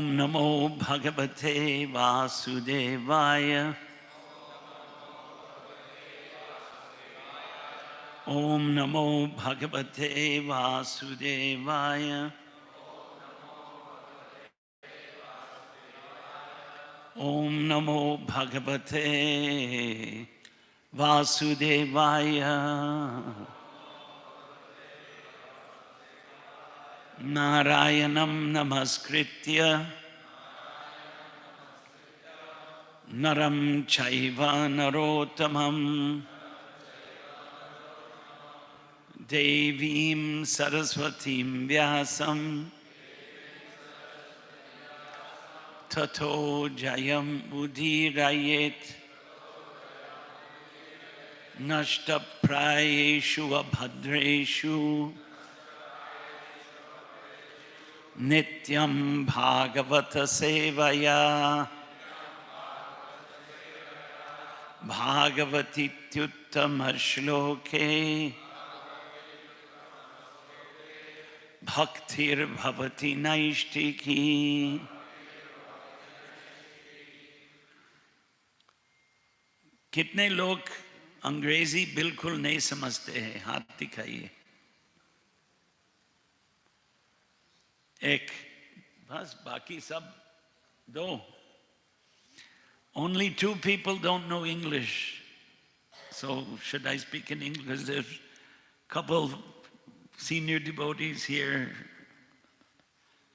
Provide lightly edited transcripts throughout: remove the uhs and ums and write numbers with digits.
Om Namo Bhagavate Vasudevaya. Om Namo Bhagavate Vasudevaya. Om Namo Bhagavate Vasudevaya. Narayanam Namaskritya Naram Chaiva Narottamam Devim Saraswatim Vyasam Tato Jayam Udirayet Nashta Prayeshu Abhadreshu Nityam Bhagavata Sevaya Bhagavatityuttama Shloke Bhaktir Bhavati Naishtiki. कितने लोग अंग्रेजी बिल्कुल नहीं समझते हैं? हाथ दिखाइए। एक, बस बाकी सब दो. Only 2 people don't know English. So should I speak in English? Because there's a couple senior devotees here.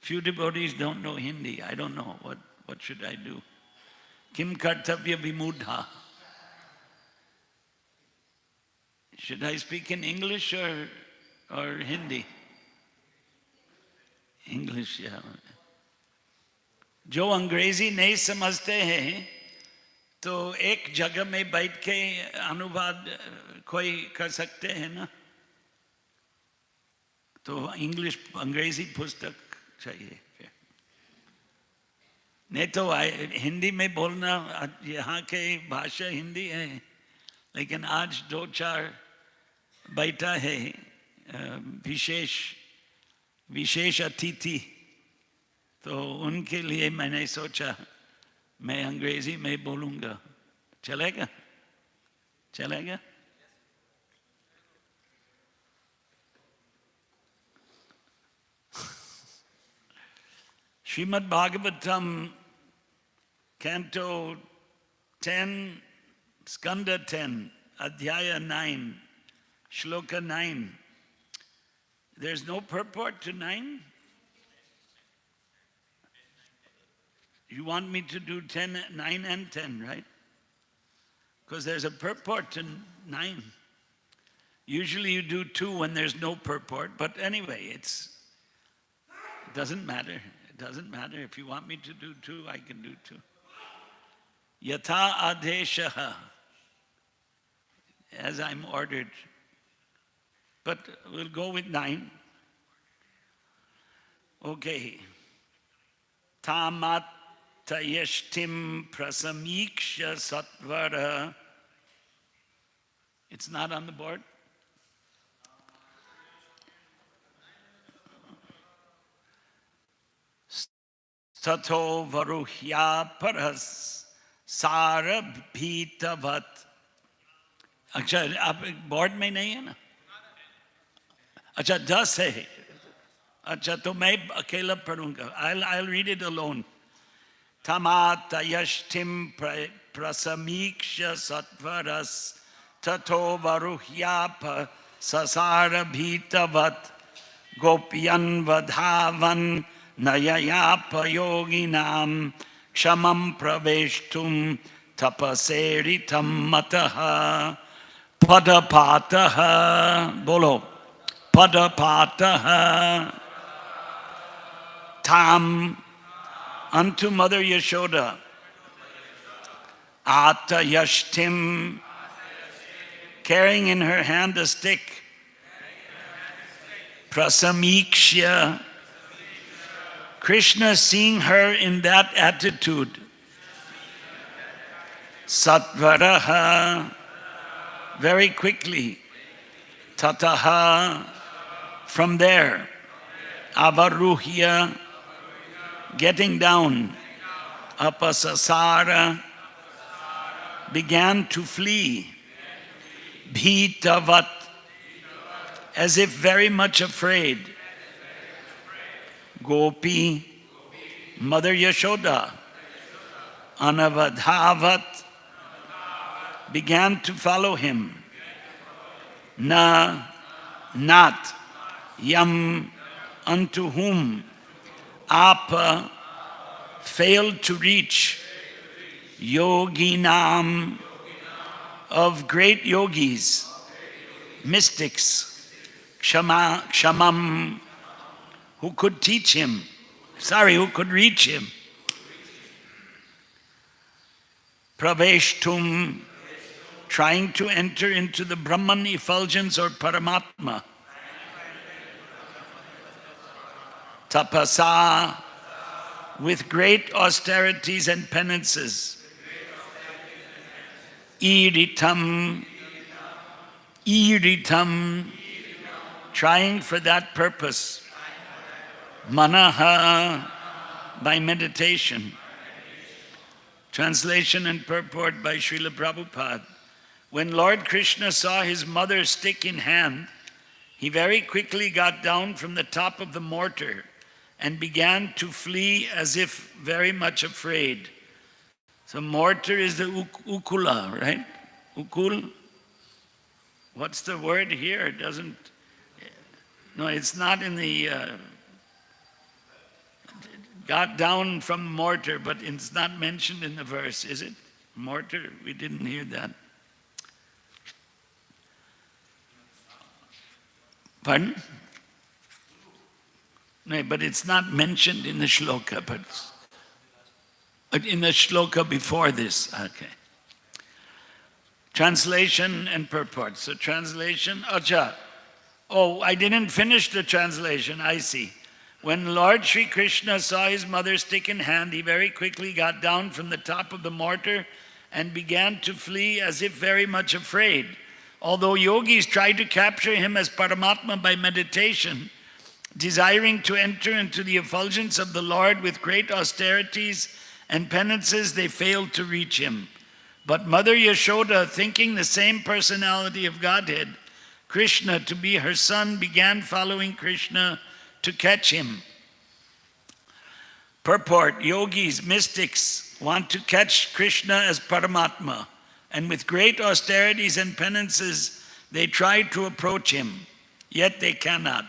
Few devotees don't know Hindi. I don't know. What should I do? Kim kartavya vimudha. Should I speak in English or Hindi? English, yeah. जो अंग्रेजी नहीं समझते हैं तो एक जगह में बैठ के अनुवाद कोई कर सकते हैं ना? तो अंग्रेजी पुस्तक चाहिए. नहीं तो हिंदी में बोलना, यहाँ के भाषा हिंदी है, लेकिन आज 2-4 बैठा है विशेष अतिथि, तो उनके लिए मैंने सोचा मैं अंग्रेजी में बोलूँगा. चलेगा? चलेगा? Srimad Bhagavatam, Canto 10, Skanda 10, Adhyaya 9, Shloka 9. There's no purport to 9? You want me to do 9 and 10, right? Because there's a purport to 9. Usually you do 2 when there's no purport, but anyway, it doesn't matter. It doesn't matter. If you want me to do 2, I can do 2. Yatha adeshaha, as I'm ordered. But we'll go with 9. Okay. Tamat Tayashtim Prasamiksha Satvara. It's not on the board? Tato Varuhya Paras Sarabhitavat. अच्छा, आप board में नहीं है ना? अच्छा, 10 है. अच्छा, तो मैं अकेला पढ़ूंगा. I'll read it alone. Tamatayashtim prasamiksha satvaras tato varuhyapa sasarabhitavat gopyan vadhavan nayayapa yoginam kshamam praveshtum tapaseritam mataha padapataha. Bolo. Padapataha. Tam, unto Mother Yashoda. Atayashtim, carrying in her hand a stick. Prasamikshya, Krishna seeing her in that attitude. Satvaraha, very quickly. Tataha, from there. Avaruhya, getting down, apasasara, began to flee, bhitavat, as if very much afraid, gopi, Mother Yashoda, anavadhavat, began to follow him, na, not, yam, unto whom, apa, failed to reach, yoginam, of great yogis, mystics, kshamam, who could teach him, who could reach him. Praveshtum, trying to enter into the Brahman effulgence or Paramatma. Tapasa, with great austerities and penances. Iritam, trying for that purpose. Manaha, by meditation. Translation and purport by Srila Prabhupada. When Lord Krishna saw his mother stick in hand, he very quickly got down from the top of the mortar and began to flee as if very much afraid. So mortar is the ukula, right? Ukul? What's the word here? It doesn't, no, it's not in the, got down from mortar, but it's not mentioned in the verse, is it? Mortar? We didn't hear that. Pardon? No, but it's not mentioned in the shloka, but in the shloka before this. Okay. Translation and purport. So translation, acha. Oh, I didn't finish the translation, I see. When Lord Sri Krishna saw his mother stick in hand, he very quickly got down from the top of the mortar and began to flee as if very much afraid. Although yogis tried to capture him as Paramatma by meditation, desiring to enter into the effulgence of the Lord with great austerities and penances, they failed to reach him. But Mother Yashoda, thinking the same personality of Godhead, Krishna, to be her son, began following Krishna to catch him. Purport, yogis, mystics want to catch Krishna as Paramatma, and with great austerities and penances, they try to approach him, yet they cannot.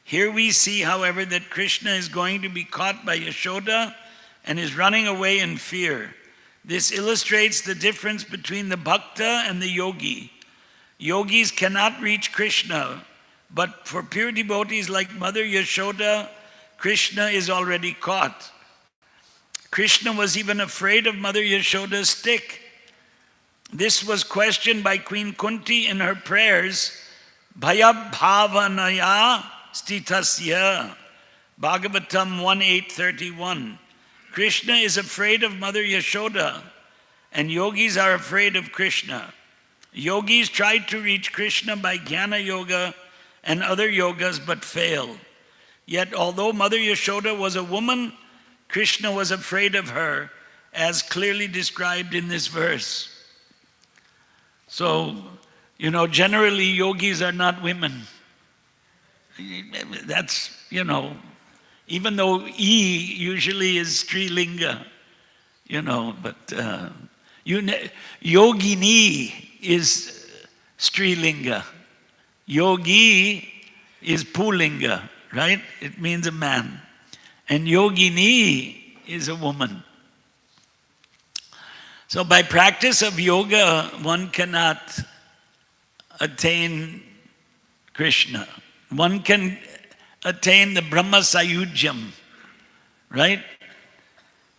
Here we see, however, that Krishna is going to be caught by Yashoda and is running away in fear. This illustrates the difference between the bhakta and the yogi. Yogis cannot reach Krishna, but for pure devotees like Mother Yashoda, Krishna is already caught. Krishna was even afraid of Mother Yashoda's stick. This was questioned by Queen Kunti in her prayers, Bhayabhavanaya Stitasya, Bhagavatam 1.8.31. Krishna is afraid of Mother Yashoda, and yogis are afraid of Krishna. Yogis tried to reach Krishna by Jnana Yoga and other yogas but failed. Yet although Mother Yashoda was a woman, Krishna was afraid of her, as clearly described in this verse. So, generally yogis are not women. That's, even though E usually is Strilinga, but Yogini is Strilinga. Yogi is Pulinga, right? It means a man. And Yogini is a woman. So by practice of yoga, one cannot attain Krishna. One can attain the Brahma Sayujyam, right?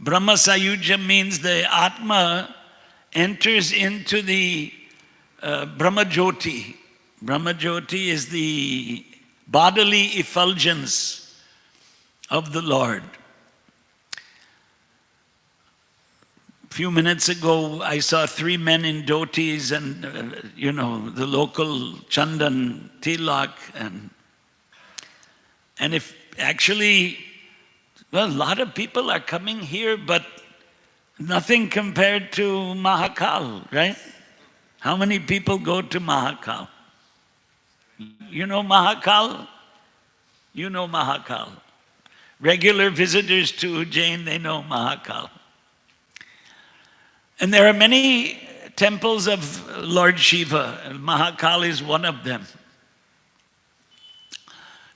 Brahma Sayujyam means the Atma enters into the Brahma Jyoti. Brahma Jyoti is the bodily effulgence of the Lord. A few minutes ago, I saw 3 men in dhotis and, the local Chandan, Tilak. And if actually Well, a lot of people are coming here, but nothing compared to Mahakal, right? How many people go to Mahakal? You know Mahakal? You know Mahakal. Regular visitors to Ujjain, they know Mahakal. And there are many temples of Lord Shiva, and Mahakal is one of them.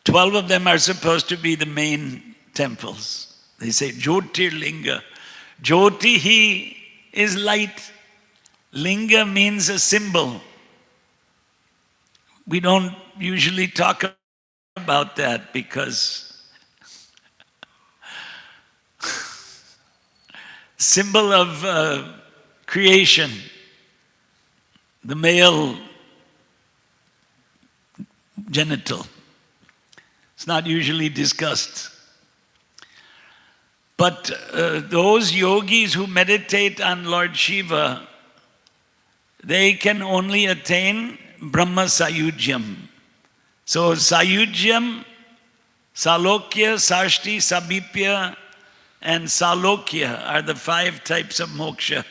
12 of them are supposed to be the main temples. They say Jyotirlinga. Jyoti is light. Linga means a symbol. We don't usually talk about that because symbol of creation, the male genital. It's not usually discussed. But those yogis who meditate on Lord Shiva, they can only attain Brahma Sayujyam. So Sayujyam, Salokya, Sashti, Sabipya, and Salokya are the 5 types of moksha.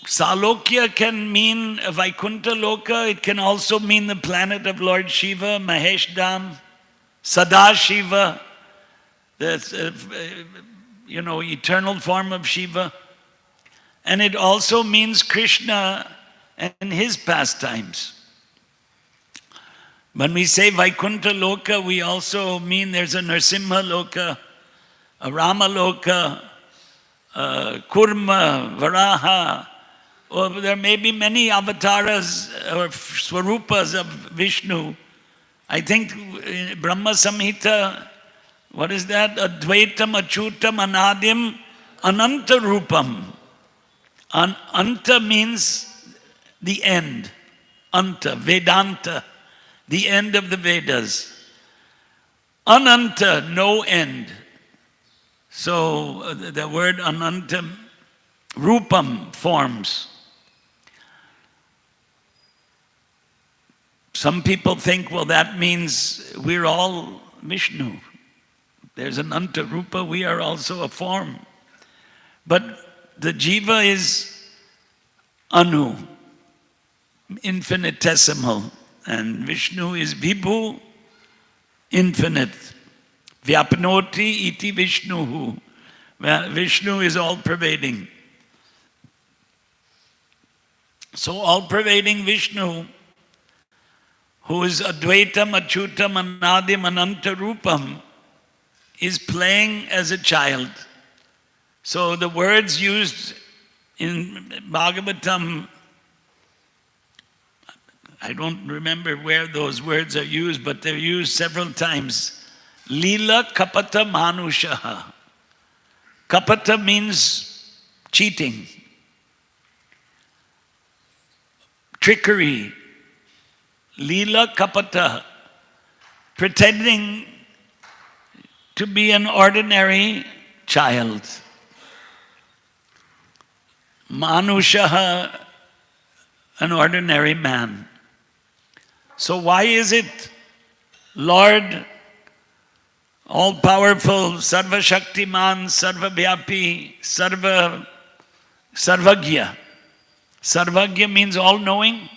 Salokya can mean Vaikuntha Loka. It can also mean the planet of Lord Shiva, Mahesh Dham, Sadashiva, the eternal form of Shiva. And it also means Krishna and his pastimes. When we say Vaikuntha Loka, we also mean there's a Nrsimha Loka, a Rama Loka, Kurma, Varaha, or there may be many avatars or swarupas of Vishnu. I think in Brahma Samhita, what is that? Advaitam, Achutam, Anadim, Ananta Rupam. Anta means the end. Anta, Vedanta, the end of the Vedas. Ananta, no end. So the word Ananta, Rupam, forms. Some people think, well, that means we're all Vishnu. There's an Anta Rupa, we are also a form. But the jiva is Anu, infinitesimal, and Vishnu is Vibhu, infinite. Vyapnoti iti Vishnuhu. Vishnu is all-pervading. So all-pervading Vishnu, who is Advaitam, Achutam, Anadim, Ananta Rupam, is playing as a child. So the words used in Bhagavatam, I don't remember where those words are used, but they're used several times. Lila kapata manushaha. Kapata means cheating, trickery. Lila kapata, pretending to be an ordinary child. Manushaha, an ordinary man. So why is it Lord, all-powerful, Sarva-Shaktiman, Sarva-Vyapi, Sarvagya. Sarvagya means all-knowing.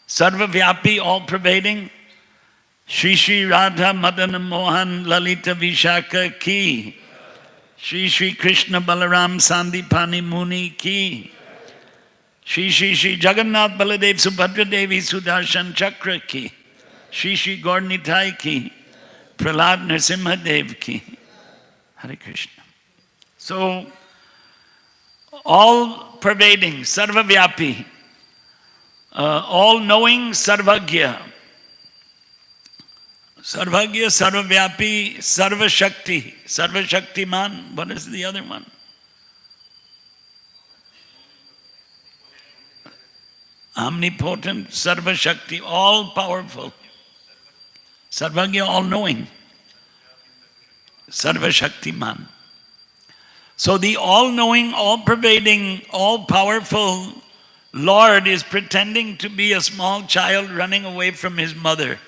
Sarva-Vyapi, all-pervading. Shri Shri Radha Madana Mohan Lalita Vishaka ki. Shri Shri Krishna Balaram Sandipani Muni ki. Shri Shri Shri Jagannath Baladev Subhadra Devi Sudarshan Chakra ki. Shri Shri Gaurnitai ki. Prahlad Nrsimha Dev ki. Hare Krishna. So, all-pervading, Sarva-Vyapi, all-knowing, Sarvagya. Sarvagya, Sarva-Vyapi, Sarva-Shakti. Sarva-Shaktiman, what is the other one? Omnipotent, Sarva-Shakti, all-powerful. Sarvagya, all-knowing. Sarva-Shaktiman. So the all-knowing, all-pervading, all-powerful Lord is pretending to be a small child running away from his mother.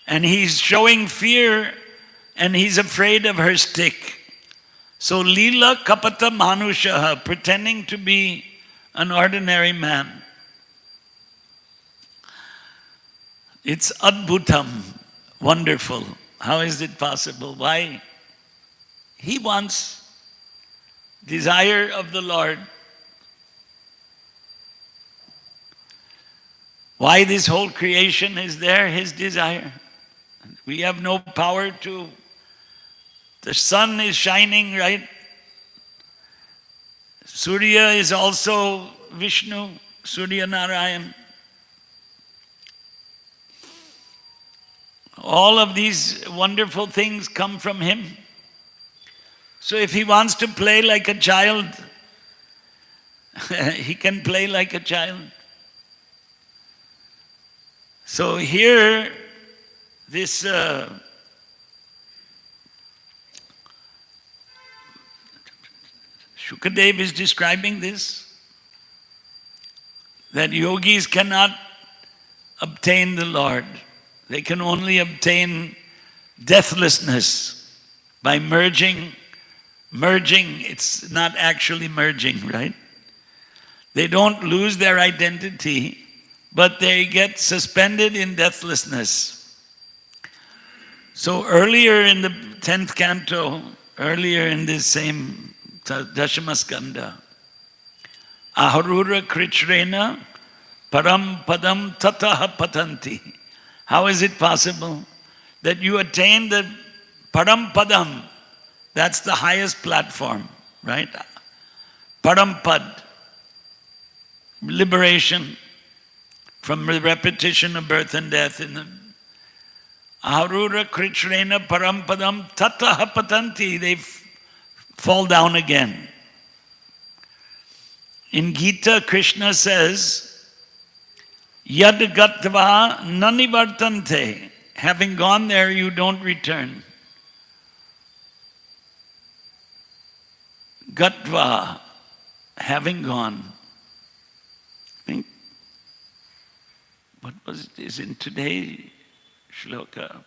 And he's showing fear and he's afraid of her stick. So Leela Kapata Manushaha, pretending to be an ordinary man. It's Adbhutam, wonderful. How is it possible? Why? He wants desire of the Lord. Why this whole creation is there? His desire. We have no power to. The sun is shining, right? Surya is also Vishnu, Surya Narayan. All of these wonderful things come from him. So if he wants to play like a child, he can play like a child. So here, this Shukadev is describing this, that yogis cannot obtain the Lord. They can only obtain deathlessness by merging. Merging, it's not actually merging, right? They don't lose their identity, but they get suspended in deathlessness. So earlier in the 10th canto, earlier in this same Dashamaskanda, Aharura Krichrena Param Padam Tataha Patanti. How is it possible that you attain the Param Padam? That's the highest platform, right? Parampad, liberation from the repetition of birth and death. In the Aharura Krichrena Parampadam Tataha Patanti, they fall down again. In Gita, Krishna says, Yad Gatva Nanivartante. Having gone there, you don't return. Gatva, having gone. I think, what was it? Is in today's shloka.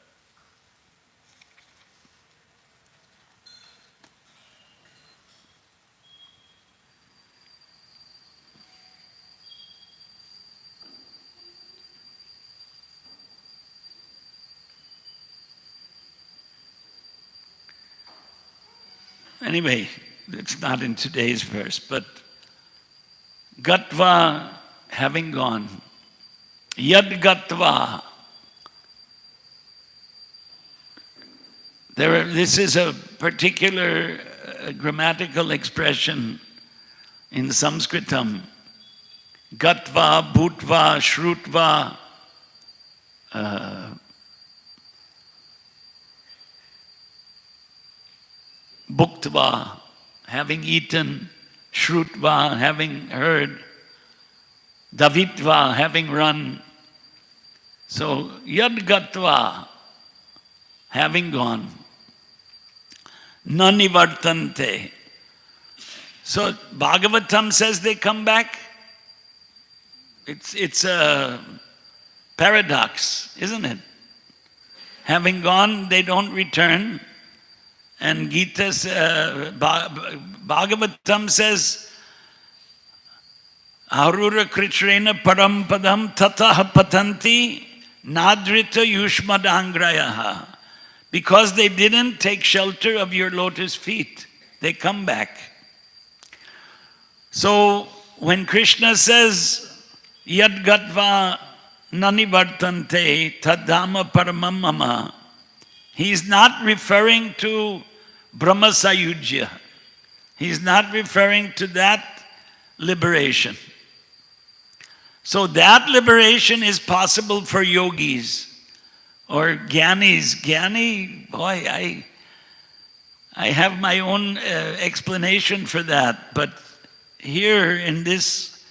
Anyway, it's not in today's verse, but Gatva, having gone. Yad Gatva. This is a particular grammatical expression in Sanskritam. Gatva, Bhutva, Shrutva, Bhuktva, having eaten, Shrutva, having heard, Davitva, having run. So, Yad Gatva, having gone. Nanivartante. So, Bhagavatam says they come back. It's a paradox, isn't it? Having gone, they don't return. And Gita's Bhagavatam says, Arura Krichrena Parampadam Tataha Patanti Nadrita Yushmadangrayaha. Because they didn't take shelter of your lotus feet, they come back. So when Krishna says, Yad Gatva Nanivartante Tadama Paramamama, he's not referring to Brahma Sayujya. He's not referring to that liberation. So that liberation is possible for yogis or jnanis. Jnani, boy, I have my own explanation for that. But here in this,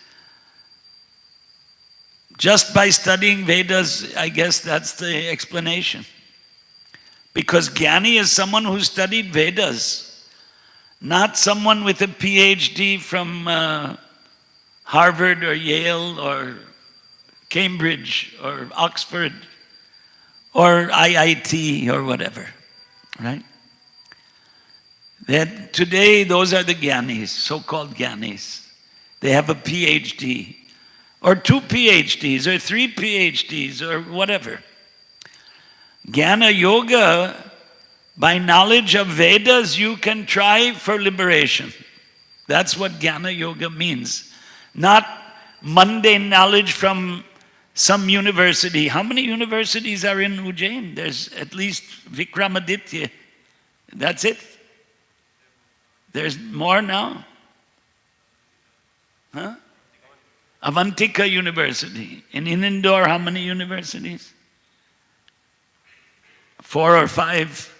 just by studying Vedas, I guess that's the explanation. Because Jnani is someone who studied Vedas, not someone with a PhD from Harvard or Yale or Cambridge or Oxford or IIT or whatever, right? That today, those are the Gyanis, so-called Gyanis. They have a PhD, or 2 PhDs, or 3 PhDs, or whatever. Jnana Yoga, by knowledge of Vedas, you can try for liberation. That's what Jnana Yoga means. Not mundane knowledge from some university. How many universities are in Ujjain? There's at least Vikramaditya. That's it? There's more now? Huh? Avantika University. In Indore, how many universities? 4 or 5?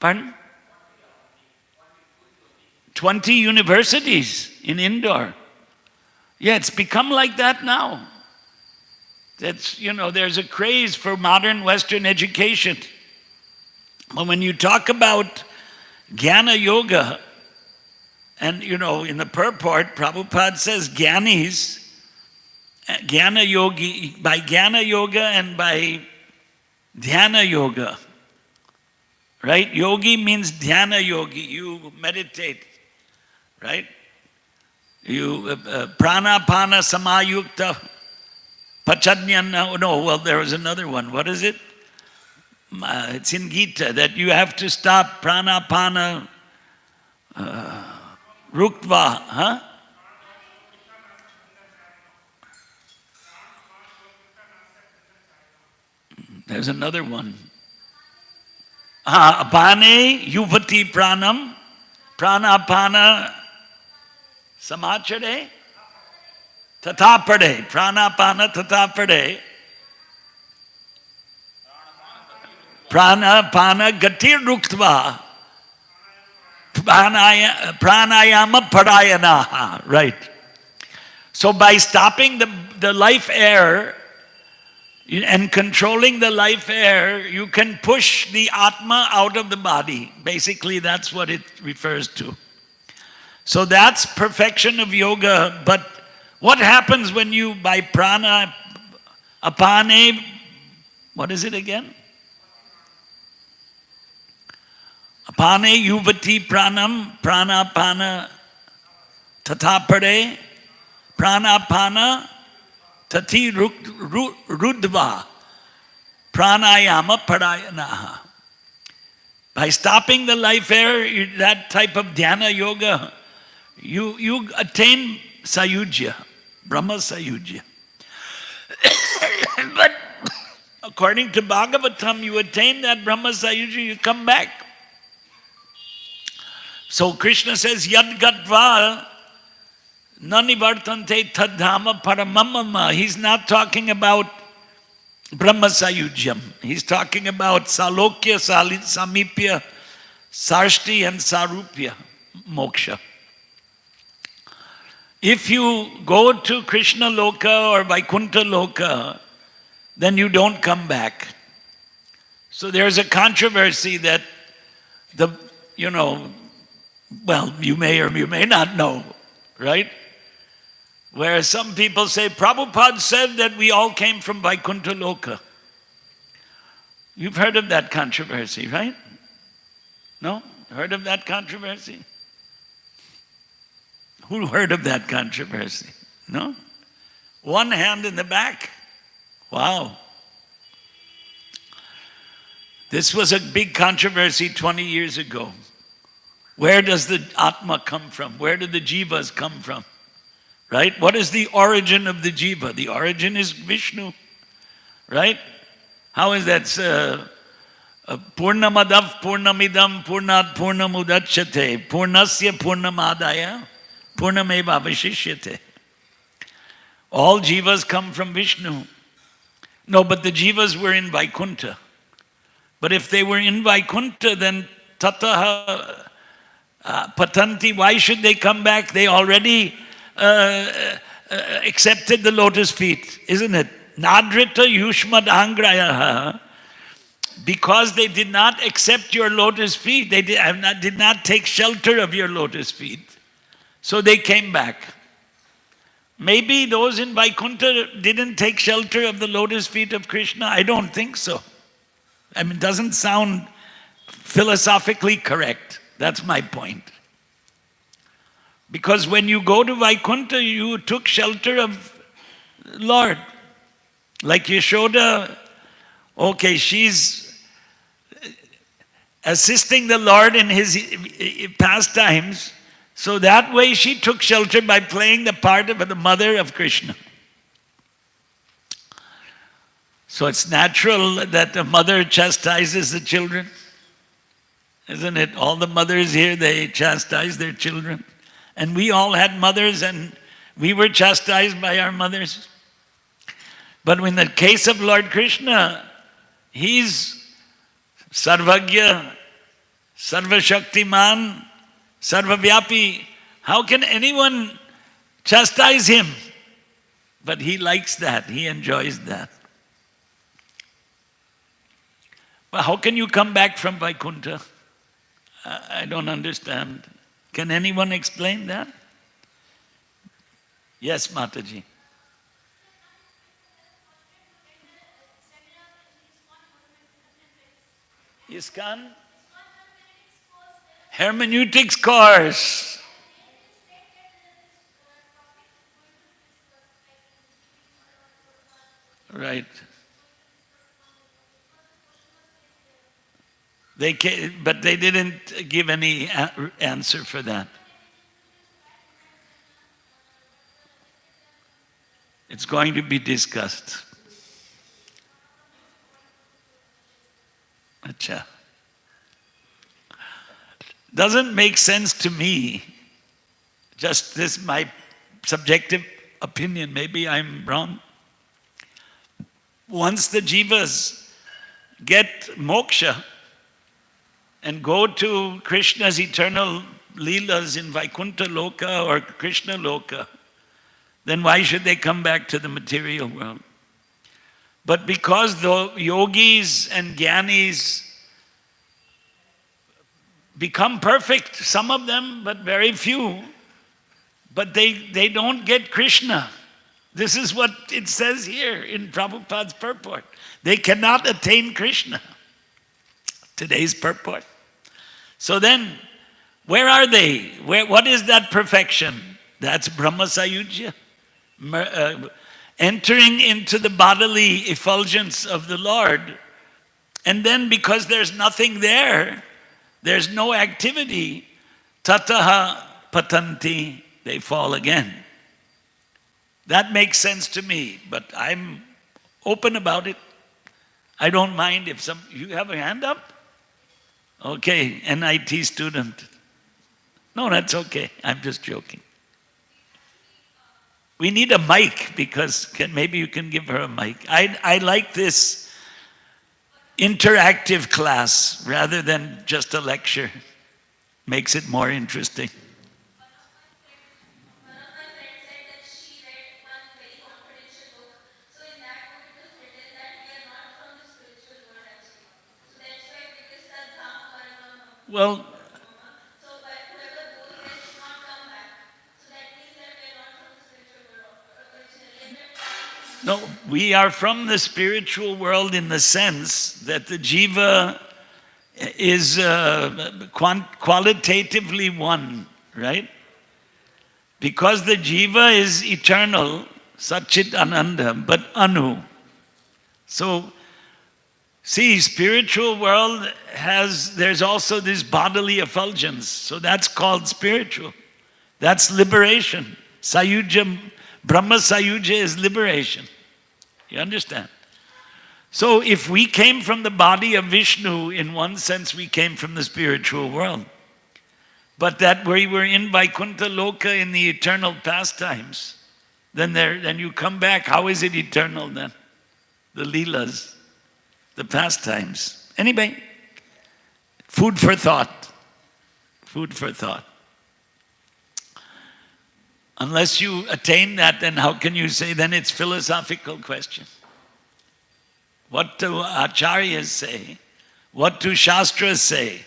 Pardon? 20 universities in Indore. Yeah, it's become like that now. That's, there's a craze for modern Western education. But when you talk about Jnana Yoga, and in the purport, Prabhupada says Jnanis, Jnana Yogi, by Jnana Yoga and by Dhyana Yoga. Right? Yogi means Dhyana Yogi. You meditate. Right? You Pranapana Samayukta Pachadnyana. No, well, there was another one. What is it? It's in Gita that you have to stop Pranapana Ruktva. Huh? There's another one. Apane Yuvati Pranam Pranapana Samachare Tatapade Pranapana Tatapade Pranapana Gatir Ruktva Pranayama Parayana. Right. So by stopping the life air and controlling the life air, you can push the Atma out of the body. Basically, that's what it refers to. So that's perfection of yoga. But what happens when you, by prana, apane, what is it again? Apane yuvati pranam, pranapana tatapade, pranapana tati rudva, pranayama parayanaha. By stopping the life air, that type of dhyana yoga, you attain sayujya, Brahma sayujya. But according to Bhagavatam, you attain that Brahma sayujya, you come back. So Krishna says, Yad Gatva Nani Vartante Tadhama Paramamama. He's not talking about Brahma Sayujyam. He's talking about Salokya, Samipya, Sarshti and Sarupya Moksha. If you go to Krishna Loka or Vaikuntha Loka, then you don't come back. So there's a controversy that well, you may or you may not know, right? Where some people say, Prabhupada said that we all came from Vaikuntha Loka. You've heard of that controversy, right? No? Heard of that controversy? Who heard of that controversy? No? One hand in the back. Wow. This was a big controversy 20 years ago. Where does the Atma come from? Where do the Jivas come from? Right? What is the origin of the Jiva? The origin is Vishnu. Right? How is that? Purnamadav Purnamidam Purnat Purnamudachyate Purnasya Purnamadaya Purnameva Avashishyate. All Jivas come from Vishnu. No, but the Jivas were in Vaikuntha. But if they were in Vaikuntha, then Tataha Patanti, why should they come back? They already accepted the lotus feet, isn't it? Nadrita Yushmad Angrayaha. Because they did not accept your lotus feet, they did not take shelter of your lotus feet. So they came back. Maybe those in Vaikuntha didn't take shelter of the lotus feet of Krishna. I don't think so. I mean, it doesn't sound philosophically correct. That's my point. Because when you go to Vaikuntha, you took shelter of Lord. Like Yashoda, okay, she's assisting the Lord in his pastimes. So that way she took shelter by playing the part of the mother of Krishna. So it's natural that a mother chastises the children. Isn't it? All the mothers here, they chastise their children. And we all had mothers and we were chastised by our mothers. But in the case of Lord Krishna, he's Sarvagya, Sarvashaktiman, Sarvavyapi. How can anyone chastise him? But he likes that, he enjoys that. But how can you come back from Vaikuntha? I don't understand. Can anyone explain that? Yes, Mataji. Iskcon? Hermeneutics course. Right. But they didn't give any answer for that. It's going to be discussed. Acha. Doesn't make sense to me. Just this my subjective opinion. Maybe I'm wrong. Once the jivas get moksha and go to Krishna's eternal leelas in Vaikuntha Loka or Krishna Loka, then why should they come back to the material world? But because the yogis and jnanis become perfect, some of them, but very few, but they don't get Krishna. This is what it says here in Prabhupada's purport. They cannot attain Krishna. Today's purport. So then, where are they? What is that perfection? That's Brahma Sayujya. Entering into the bodily effulgence of the Lord. And then because there's nothing there, there's no activity, tataha patanti, they fall again. That makes sense to me, but I'm open about it. I don't mind if you have a hand up? Okay, NIT student. No, that's okay. I'm just joking. We need a mic because maybe you can give her a mic. I like this interactive class rather than just a lecture. Makes it more interesting. One of my friends said that she read one very confidential book. So in that book it was written that we are not from the spiritual world actually. So that's why because the dham karma. Well, So whoever goes there does not come back. So that means that we are not from the spiritual world originally. no, we are from the spiritual world in the sense that the jiva is qualitatively one, right? Because the jiva is eternal, Satchit Ananda, but Anu. So, see, spiritual world there's also this bodily effulgence. So that's called spiritual. That's liberation. Sayujya, Brahma Sayujya is liberation. You understand? So if we came from the body of Vishnu, in one sense we came from the spiritual world. But that we were in Vaikuntha Loka in the eternal pastimes, then you come back. How is it eternal then? The leelas, the pastimes. Anyway, food for thought. Food for thought. Unless you attain that, then how can you say then it's philosophical question? What do acharyas say? What do shastras say?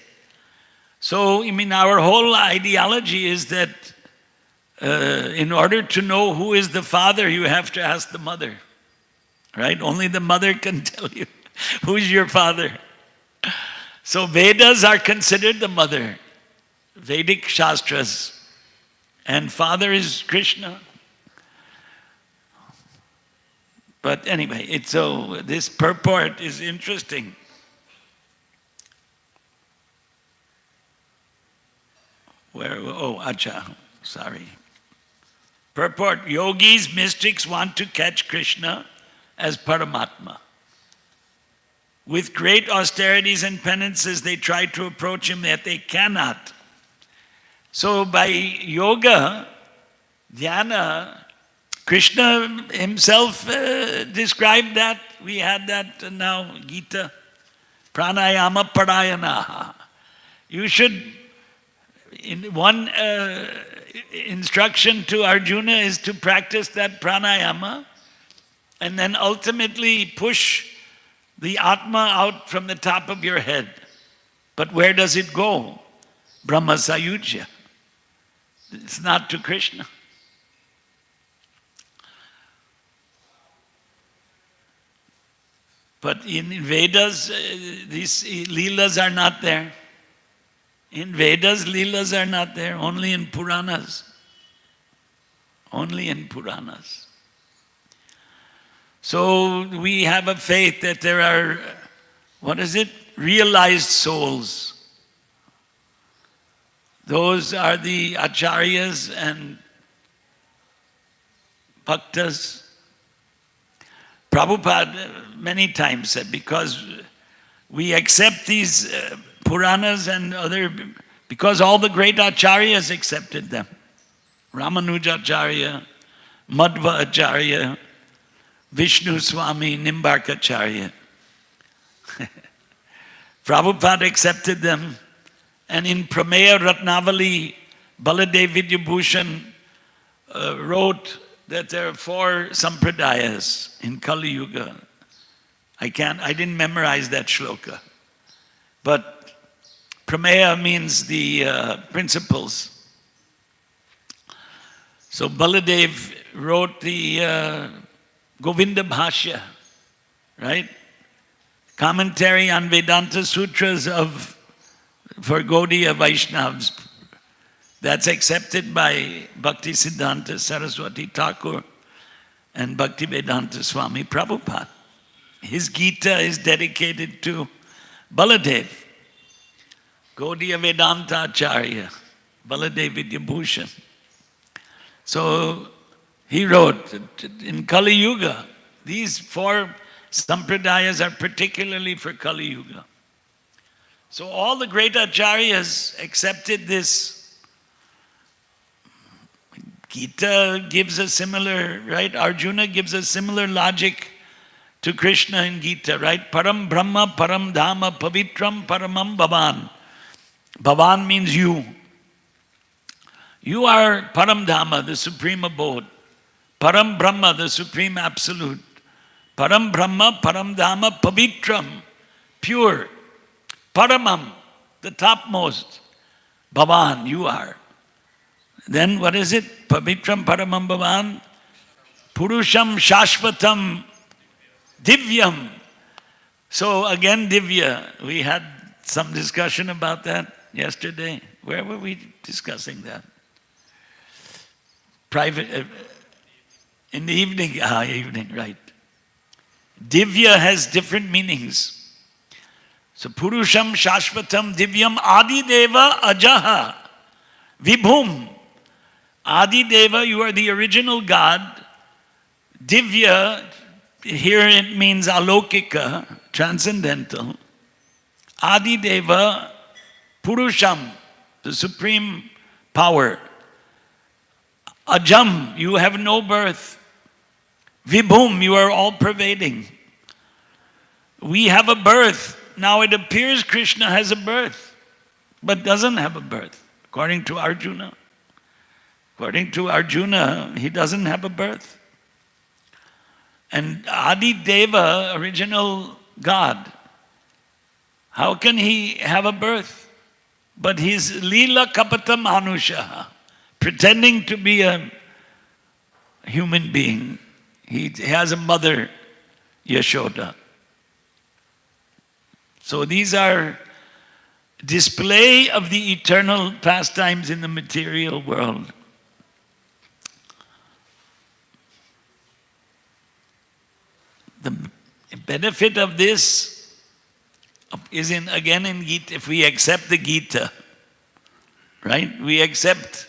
So, I mean, our whole ideology is that in order to know who is the father, you have to ask the mother. Right? Only the mother can tell you who is your father. So Vedas are considered the mother, Vedic Shastras. And father is Krishna. But anyway, so this purport is interesting. Acha, sorry. Purport, yogis, mystics want to catch Krishna as Paramatma. With great austerities and penances, they try to approach him, yet they cannot. So by yoga, dhyana, Krishna himself described that. We had that now, Gita. Pranayama parayanaha. You should, in one instruction to Arjuna is to practice that pranayama and then ultimately push the Atma out from the top of your head. But where does it go? Brahma Sayujya. It's not to Krishna. But in Vedas, these Leelas are not there. In Vedas, Leelas are not there, only in Puranas. Only in Puranas. So we have a faith that there are, realized souls. Those are the acharyas and bhaktas. Prabhupada many times said, because we accept these Puranas and because all the great acharyas accepted them. Ramanuja Acharya, Madhva Acharya, Vishnu Swami, Nimbarkacharya. Prabhupada accepted them. And in Prameya Ratnavali, Baladev Vidyabhushan wrote that there are 4 sampradayas in Kali Yuga. I didn't memorize that shloka. But Prameya means the principles. So Baladev wrote the Govinda Bhashya, right? Commentary on Vedanta Sutras for Gaudiya Vaishnavas. That's accepted by Bhakti Siddhanta Saraswati Thakur and Bhakti Vedanta Swami Prabhupada. His Gita is dedicated to Baladev, Gaudiya Vedanta Acharya, Baladev Vidyabhushan. So he wrote, in Kali Yuga, these 4 sampradayas are particularly for Kali Yuga. So all the great acharyas accepted this. Gita gives a similar, right? Arjuna gives a similar logic to Krishna in Gita, right? Param Brahma, Param Dhamma, Pavitram, Paramam Bhavan. Bhavan means you. You are Param Dhamma, the supreme abode. Param Brahma, the supreme absolute. Param Brahma, Param Dhamma, Pavitram, pure. Paramam, the topmost. Bhavan, you are. Then what is it? Pavitram Paramam Bhavan. Purusham Shashvatam Divyam. So again, Divya. We had some discussion about that yesterday. Where were we discussing that? Private, in the evening. Evening, right. Divya has different meanings. So Purusham Shashvatam Divyam Adi Deva Ajaha Vibhum. Adi Deva, you are the original God. Divya, here it means alokika, transcendental. Adi Deva, Purusham, the supreme power. Ajam, you have no birth. Vibhum, you are all pervading. We have a birth. Now it appears Krishna has a birth, but doesn't have a birth, according to Arjuna. According to Arjuna, he doesn't have a birth. And Adi Deva, original God, how can he have a birth? But he's Leela Kapata Manusha, pretending to be a human being. He has a mother, Yashoda. So these are display of the eternal pastimes in the material world. The benefit of this is again in Gita, if we accept the Gita, right? We accept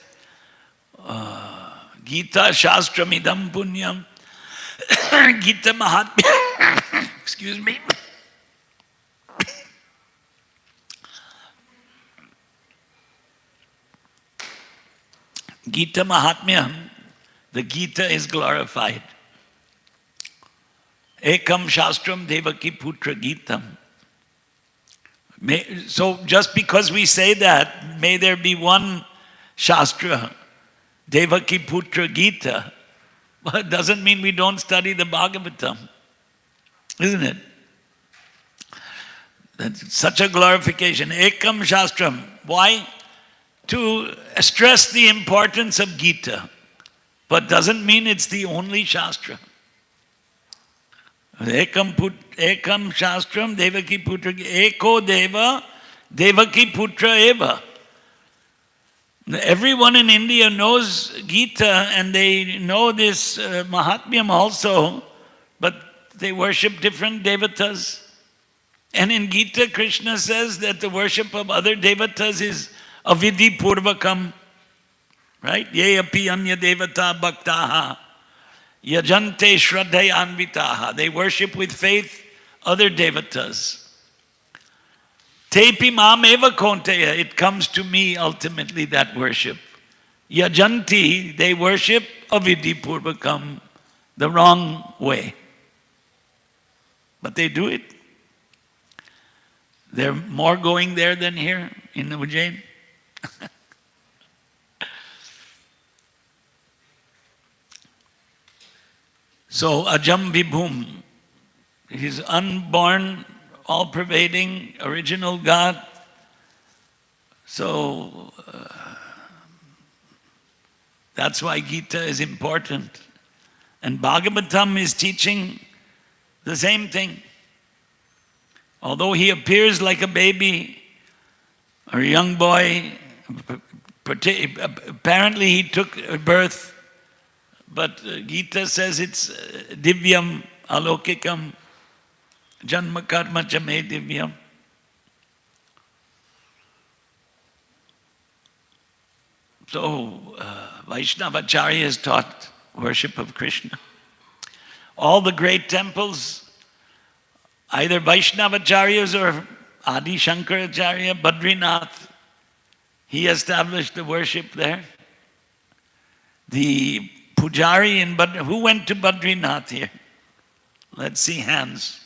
Gita Shastramidam Punyam, Gita Mahatmya, excuse me. Gita Mahatmya, the Gita is glorified. Ekam Shastram Devaki Putra Gitam. So just because we say that, may there be one Shastra, Devaki Putra Gita, but it doesn't mean we don't study the Bhagavatam, isn't it? That's such a glorification. Ekam Shastram. Why? To stress the importance of Gita, but doesn't mean it's the only Shastra. Ekam Shastram Devaki Putra Eko Deva Devaki Putra Eva. Everyone in India knows Gita and they know this Mahatmyam also, but they worship different devatas. And in Gita, Krishna says that the worship of other devatas is avidhi purvakam, right? Ye api anya devata bhaktaha yajante shraddhaya anvitaha. They worship with faith other devatas. Tepi mam eva konteya. It comes to me ultimately, that worship. Yajanti, they worship avidhi purvakam, the wrong way. But they do it. They're more going there than here in the Ujjain. So Ajam Vibhum, he's unborn, all-pervading, original God. So that's why Gita is important. And Bhagavatam is teaching the same thing. Although he appears like a baby or a young boy, apparently he took birth, but Gita says it's divyam, alokikam, janma karma cha me divyam. So Vaishnavacharyas taught worship of Krishna. All the great temples, either Vaishnavacharyas or Adi Shankaracharya, Badrinath, he established the worship there. The Pujari in who went to Badrinath here? Let's see hands.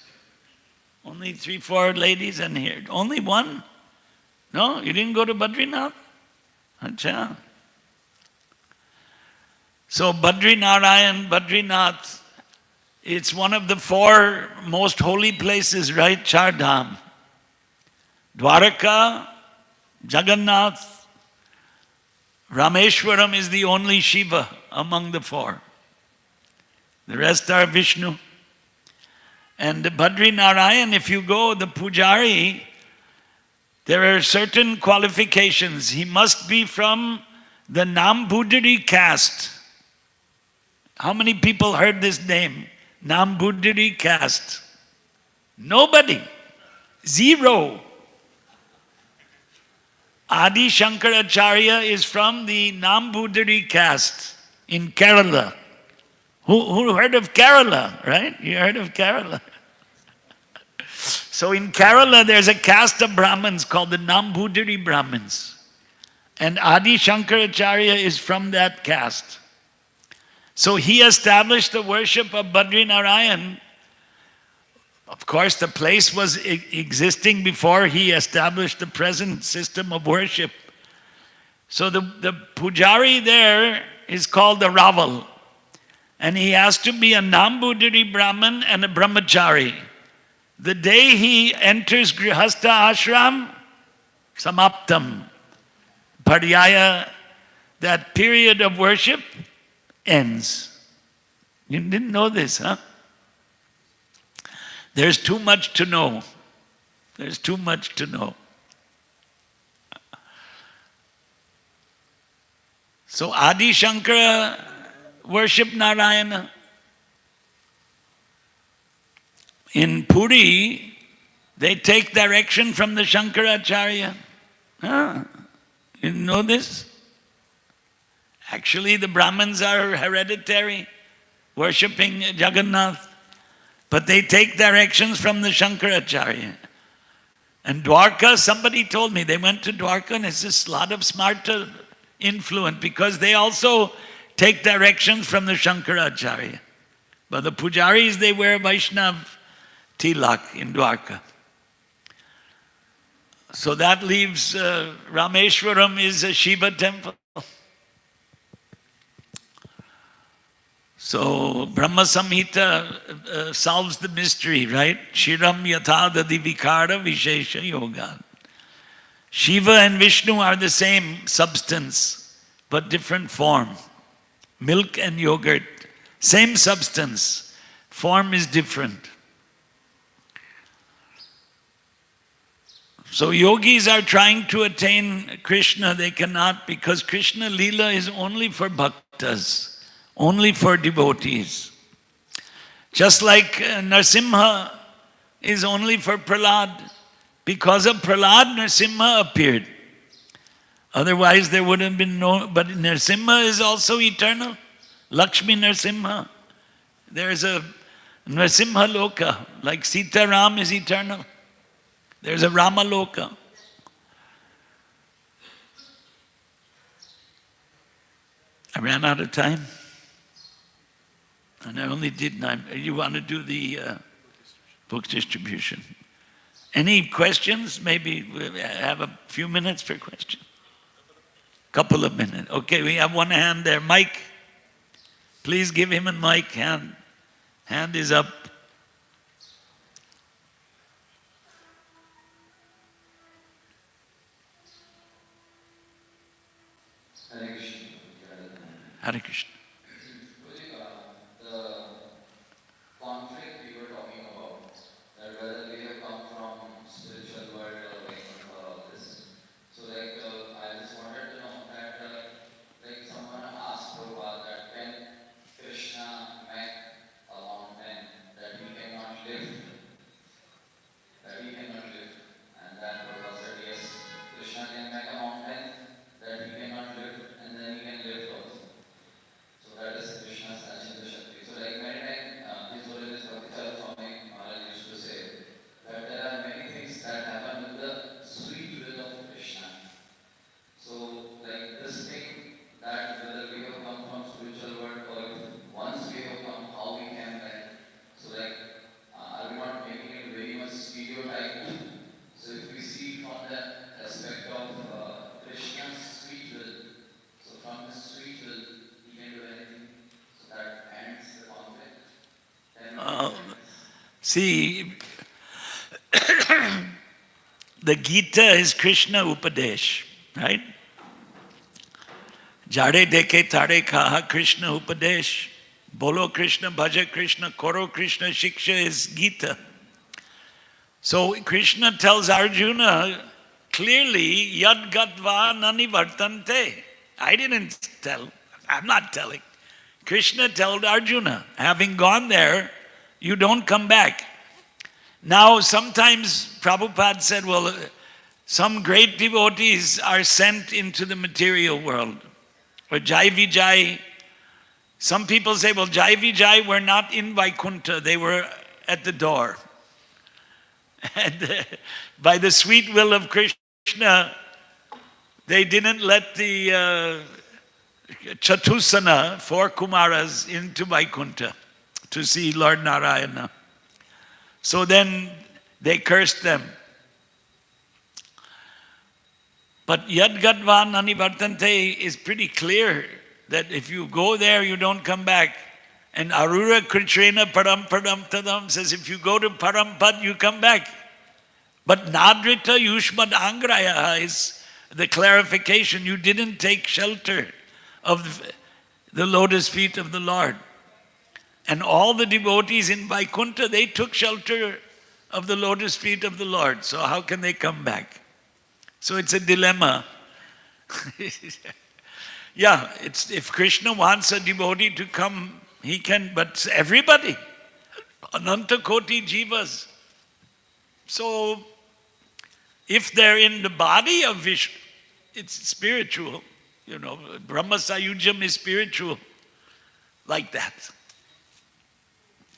Only 3-4 ladies in here. Only one? No, you didn't go to Badrinath? Acha. So Badrinath, it's one of the 4 most holy places, right? Char Dham. Dwaraka, Jagannath, Rameshwaram is the only Shiva among the 4. The rest are Vishnu. And the Badrinarayan, if you go, the Pujari, there are certain qualifications. He must be from the Nambudiri caste. How many people heard this name? Nambudiri caste. Nobody. 0. Adi Shankaracharya is from the Nambudiri caste in Kerala. Who heard of Kerala, right? You heard of Kerala. So in Kerala, there's a caste of Brahmins called the Nambudiri Brahmins. And Adi Shankaracharya is from that caste. So he established the worship of Badrinarayan. Of course, the place was existing before he established the present system of worship. So the Pujari there is called the Raval. And he has to be a Nambudiri Brahmin and a Brahmachari. The day he enters Grihastha Ashram, Samaptam, Paryaya, that period of worship ends. You didn't know this, huh? There's too much to know. There's too much to know. So Adi Shankara worship Narayana. In Puri, they take direction from the Shankaracharya. Huh? You know this? Actually, the Brahmins are hereditary, worshipping Jagannath. But they take directions from the Shankaracharya. And Dwarka, somebody told me, they went to Dwarka and it's just a lot of smarter influence because they also take directions from the Shankaracharya. But the pujaris, they wear Vaishnav tilak in Dwarka. So that leaves Rameshwaram is a Shiva temple. So Brahma Samhita solves the mystery, right? Shiram yatadadi vikara vishesha yoga. Shiva and Vishnu are the same substance, but different form. Milk and yogurt, same substance, form is different. So yogis are trying to attain Krishna, they cannot because Krishna Leela is only for bhaktas, only for devotees. Just like Narsimha is only for Prahlad. Because of Prahlad, Narsimha appeared. Otherwise there would have been no, but Narsimha is also eternal. Lakshmi Narsimha. There is a Narsimha Loka, like Sita Ram is eternal. There's a Rama Loka. I ran out of time. And I only did 9. You want to do the book distribution? Any questions? Maybe we have a few minutes for questions. Couple of minutes. Okay, we have one hand there. Mike, please give him a mic. Hand is up. Hare Krishna. The conflict we were talking about, that whether we have come from spiritual world or Vaikuntha or all this. So I just wanted to know that someone asked Prabhupada that can Krishna make a mountain that he cannot lift? And then Prabhupada said yes, Krishna can make a mountain that he cannot lift and then he can lift also. So that is Krishna's Achinta Shakti. So many times, His Holiness Bhakti Charu Swami Maharaja used to say that there are many things that happen with the sweet will of Krishna. So this thing that whether we have come from spiritual world or if once we have come, how we can so are we not making it very much stereotyped? So if we see from the aspect of Krishna's sweet will, so from his sweet will, he can do anything. So that ends the conflict. See, the Gita is Krishna Upadesh, right? Jade deke tare kaha Krishna Upadesh. Bolo Krishna, Bhaja Krishna, Koro Krishna, Shiksha is Gita. So Krishna tells Arjuna clearly, Yad Gatva Nani Vartante. I didn't tell, I'm not telling. Krishna told Arjuna, having gone there, you don't come back. Now sometimes Prabhupada said, well, some great devotees are sent into the material world. Or Jai Vijay. Some people say, well, Jai Vijay were not in Vaikuntha, they were at the door. And by the sweet will of Krishna, they didn't let the Chatusana, 4 Kumaras, into Vaikuntha to see Lord Narayana. So then they cursed them. But Yad Gadva Nani Vartante is pretty clear that if you go there, you don't come back. And Arura Kritrena Param Padam Tadam says, if you go to Parampad, you come back. But Nadrita Yushmad Angraya is the clarification. You didn't take shelter of the lotus feet of the Lord. And all the devotees in Vaikuntha, they took shelter of the lotus feet of the Lord. So how can they come back? So it's a dilemma. Yeah, if Krishna wants a devotee to come, he can, but everybody, Ananta Koti Jivas. So if they're in the body of Vishnu, it's spiritual. Brahma Sayujam is spiritual, like that.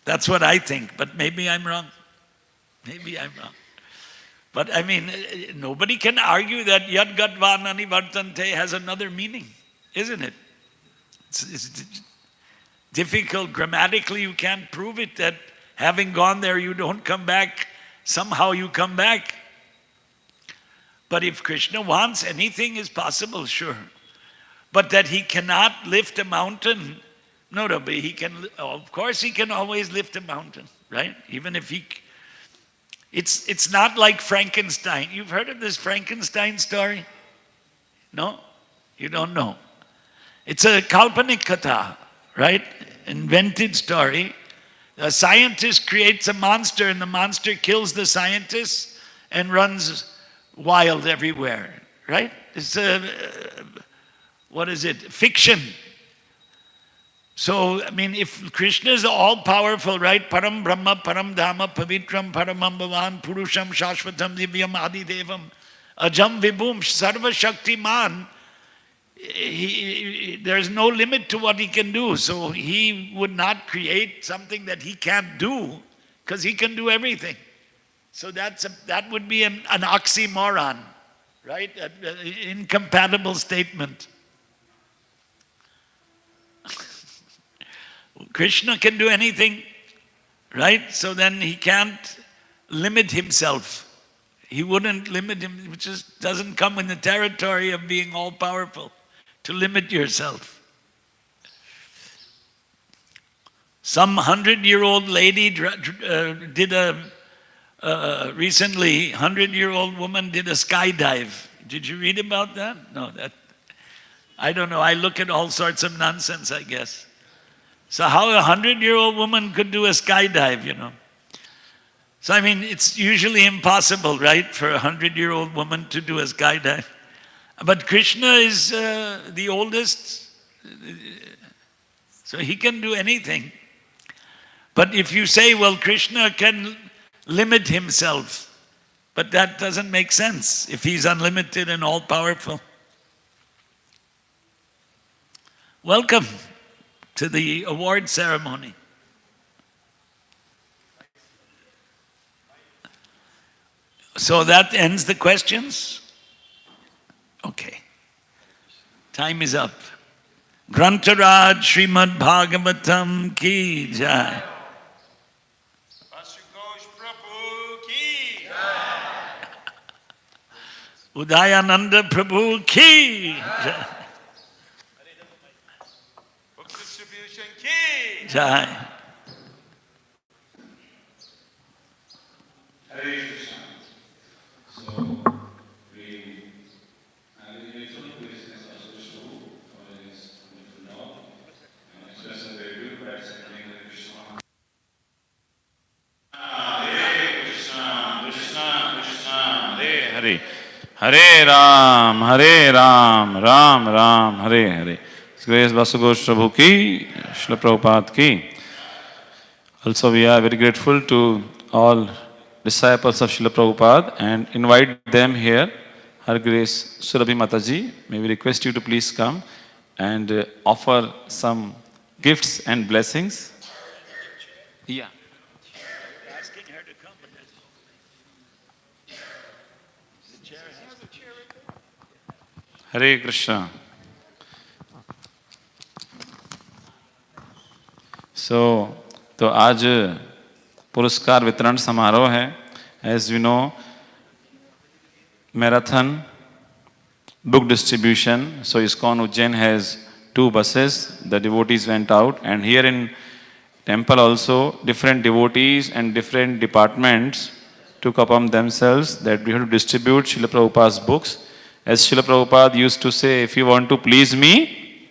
That's what I think, but maybe I'm wrong. Maybe I'm wrong. But I mean, nobody can argue that Yad Gadvanani Vartante has another meaning, isn't it? It's difficult. Grammatically, you can't prove it that having gone there, you don't come back. Somehow you come back. But if Krishna wants, anything is possible, sure. But that he cannot lift a mountain, no, but he can, of course he can always lift a mountain, right? Even if he, it's not like Frankenstein. You've heard of this Frankenstein story? No? You don't know. It's a Kalpanik Katha, right? Invented story. A scientist creates a monster and the monster kills the scientist and runs wild everywhere, right? It's what is it? Fiction. So, I mean, if Krishna is all-powerful, right? Param Brahma, Param Dhamma, Pavitram, Paramam Bhavan, Purusham, Shashvatam, Divyam, Adidevam, Ajam Vibhum, Sarva Shaktiman, there's no limit to what he can do. So he would not create something that he can't do, because he can do everything. So that would be an oxymoron, right? An incompatible statement. Krishna can do anything, right? So then he can't limit himself. He wouldn't limit him, which just doesn't come in the territory of being all-powerful, to limit yourself. Some 100-year-old lady did recently, 100-year-old woman did a skydive. Did you read about that? No, I don't know. I look at all sorts of nonsense, I guess. So how a 100-year-old woman could do a skydive, So I mean, it's usually impossible, right, for a 100-year-old woman to do a skydive. But Krishna is the oldest, so he can do anything. But if you say, well, Krishna can limit himself, but that doesn't make sense if he's unlimited and all-powerful. Welcome to the award ceremony. So that ends the questions? Okay. Time is up. Grantaraj Srimad Bhagavatam ki jai. Basughosh Prabhu ki jai. Udayananda Prabhu ki jai. Book distribution ki Jai. Hare Krishna. So, we grateful to his Basughosh for his wonderful talk and express a very good gratitude to Hare Krishna. Hare Krishna, Krishna Krishna, Hare Hare. Hare Ram, Ram Ram, Hare Hare. His Grace Basughosh Prabhu ki, Srila Prabhupada ki. Also, we are very grateful to all disciples of Srila Prabhupada and invite them here. Her Grace Surabhi Mataji, may we request you to please come and offer some gifts and blessings. Yeah. Asking her to come. The chair has the chair. Hare Krishna. तो आज पुरस्कार वितरण समारोह है. As we know, marathon book distribution. So Iskcon Ujjain has 2 buses. The devotees went out, and here in temple also different devotees and different departments took upon themselves that we have to distribute Srila Prabhupada's books. As Srila Prabhupada used to say, if you want to please me,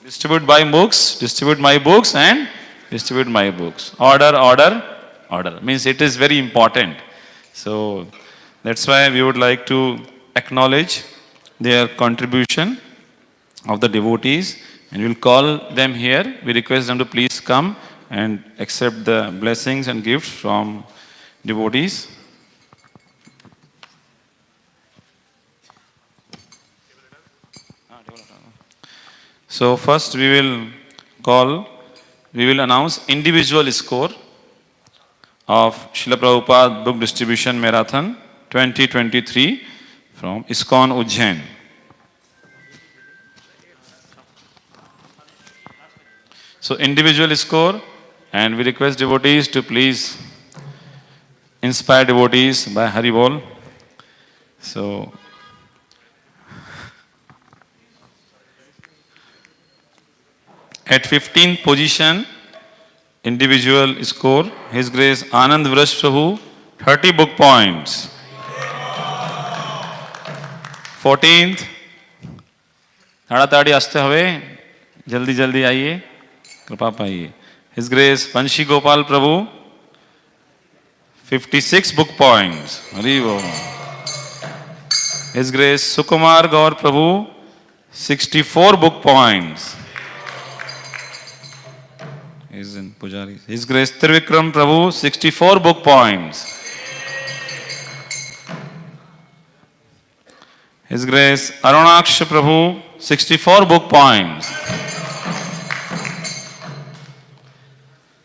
Distribute my books, distribute my books, and distribute my books. Order, order, order. Means it is very important. So that's why we would like to acknowledge their contribution of the devotees, and we'll call them here. We request them to please come and accept the blessings and gifts from devotees. So first we will announce individual score of Srila Prabhupada Book Distribution Marathon 2023 from Iskcon Ujjain. So individual score, and we request devotees to please inspire devotees by Hari Bol. So at 15th position, individual score, His Grace Anand Vrash Prabhu, 30 book points. 14th, ताड़ाताड़ी आस्ते हुए जल्दी जल्दी आइए, कृपा पाइए. His Grace Panshi Gopal Prabhu, 56 book points. Hari Bol. His Grace Sukumar Gaur Prabhu, 64 book points. Is in Pujari. His Grace Trivikram Prabhu, 64 book points. His Grace Arunaksha Prabhu, 64 book points.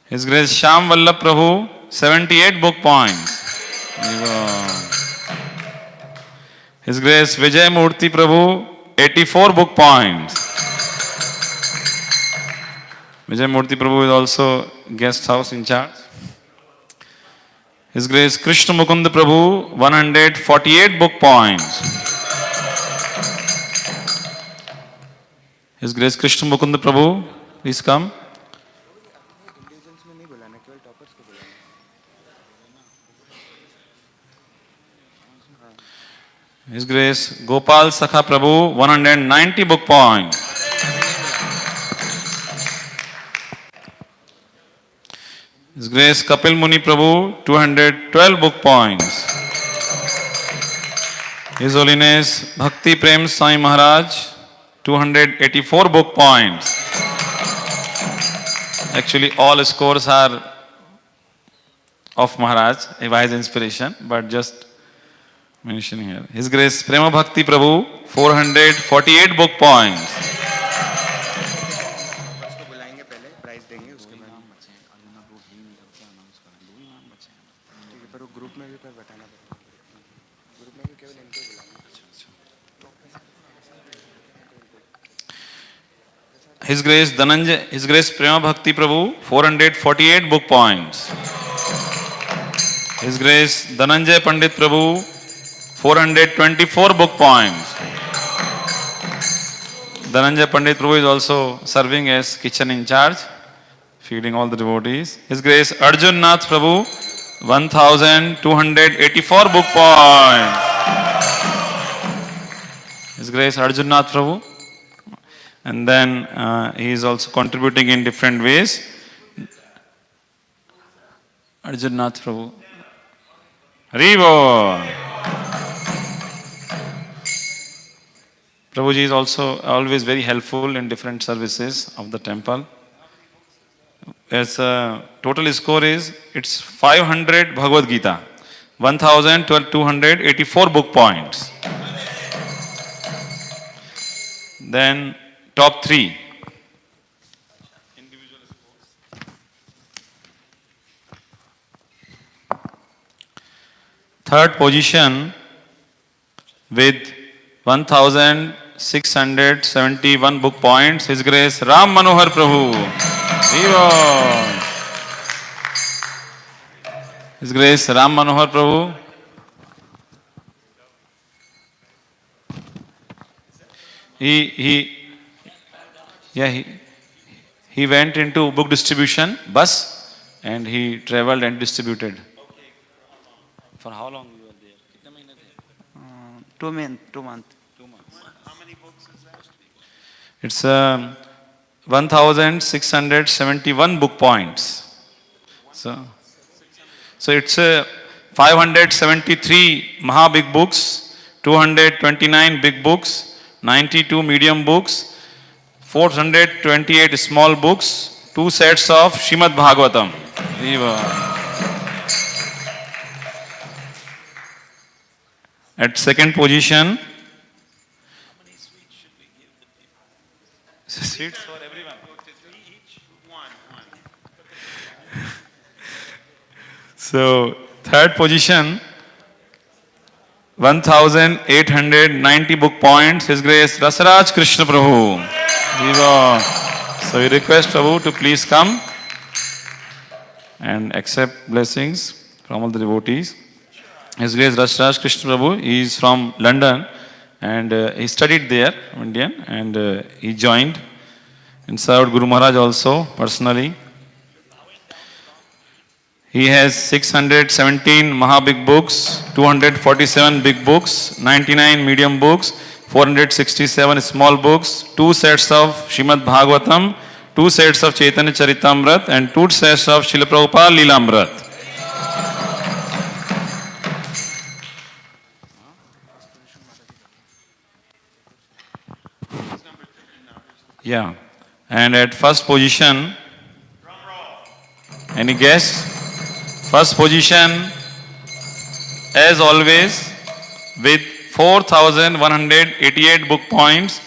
His Grace Shyam Vallabh Prabhu, 78 book points. His Grace Vijay Murthy Prabhu, 84 book points. Vijay Murthy Prabhu is also guest house in charge. His Grace Krishna Mukunda Prabhu, 148 book points. His Grace Krishna Mukunda Prabhu, please come. His Grace Gopal Sakha Prabhu, 190 book points. His Grace Kapil Muni Prabhu, 212 book points. His Holiness Bhakti Prem Sai Maharaj, 284 book points. Actually, all scores are of Maharaj, by his inspiration, but just mentioning here. His Grace Prema Bhakti Prabhu, 448 book points. His Grace Dhananjay, His Grace Prema Bhakti Prabhu, 448 book points. His Grace Dhananjay Pandit Prabhu, 424 book points. Dhananjay Pandit Prabhu is also serving as kitchen in charge, feeding all the devotees. His Grace Arjun Nath Prabhu, 1284 book points. His Grace Arjun Nath Prabhu. And then he is also contributing in different ways. Arjun Nath Prabhu. Hari Bol. Prabhuji is also always very helpful in different services of the temple. As total score is, it's 500 Bhagavad Gita, 1284 book points. Then top 3. Third position with 1671 book points, His Grace Ram Manohar Prabhu. His Grace Ram Manohar Prabhu. He went into book distribution bus and he traveled and distributed. For how long you were there? 2 months. 2 months. How many books is that? It's 1,671 book points. So it's 573 Maha Big Books, 229 big books, 92 medium books, 428 small books, 2 sets of Srimad Bhagavatam. At second position, seats for everyone. So third position, 1,890 book points, His Grace Rasaraj Krishna Prabhu. So we request Prabhu to please come and accept blessings from all the devotees. His Grace Rasaraj Krishna Prabhu, he is from London and he studied there, Indian, and he joined and served Guru Maharaj also personally. He has 617 Maha Big Books, 247 big books, 99 medium books, 467 small books, 2 sets of Srimad Bhagavatam, 2 sets of Chaitanya Charitamrit and 2 sets of Srila Prabhupada Leelamrit. Yeah. And at first position, any guess? First position, as always, with 4,188 book points,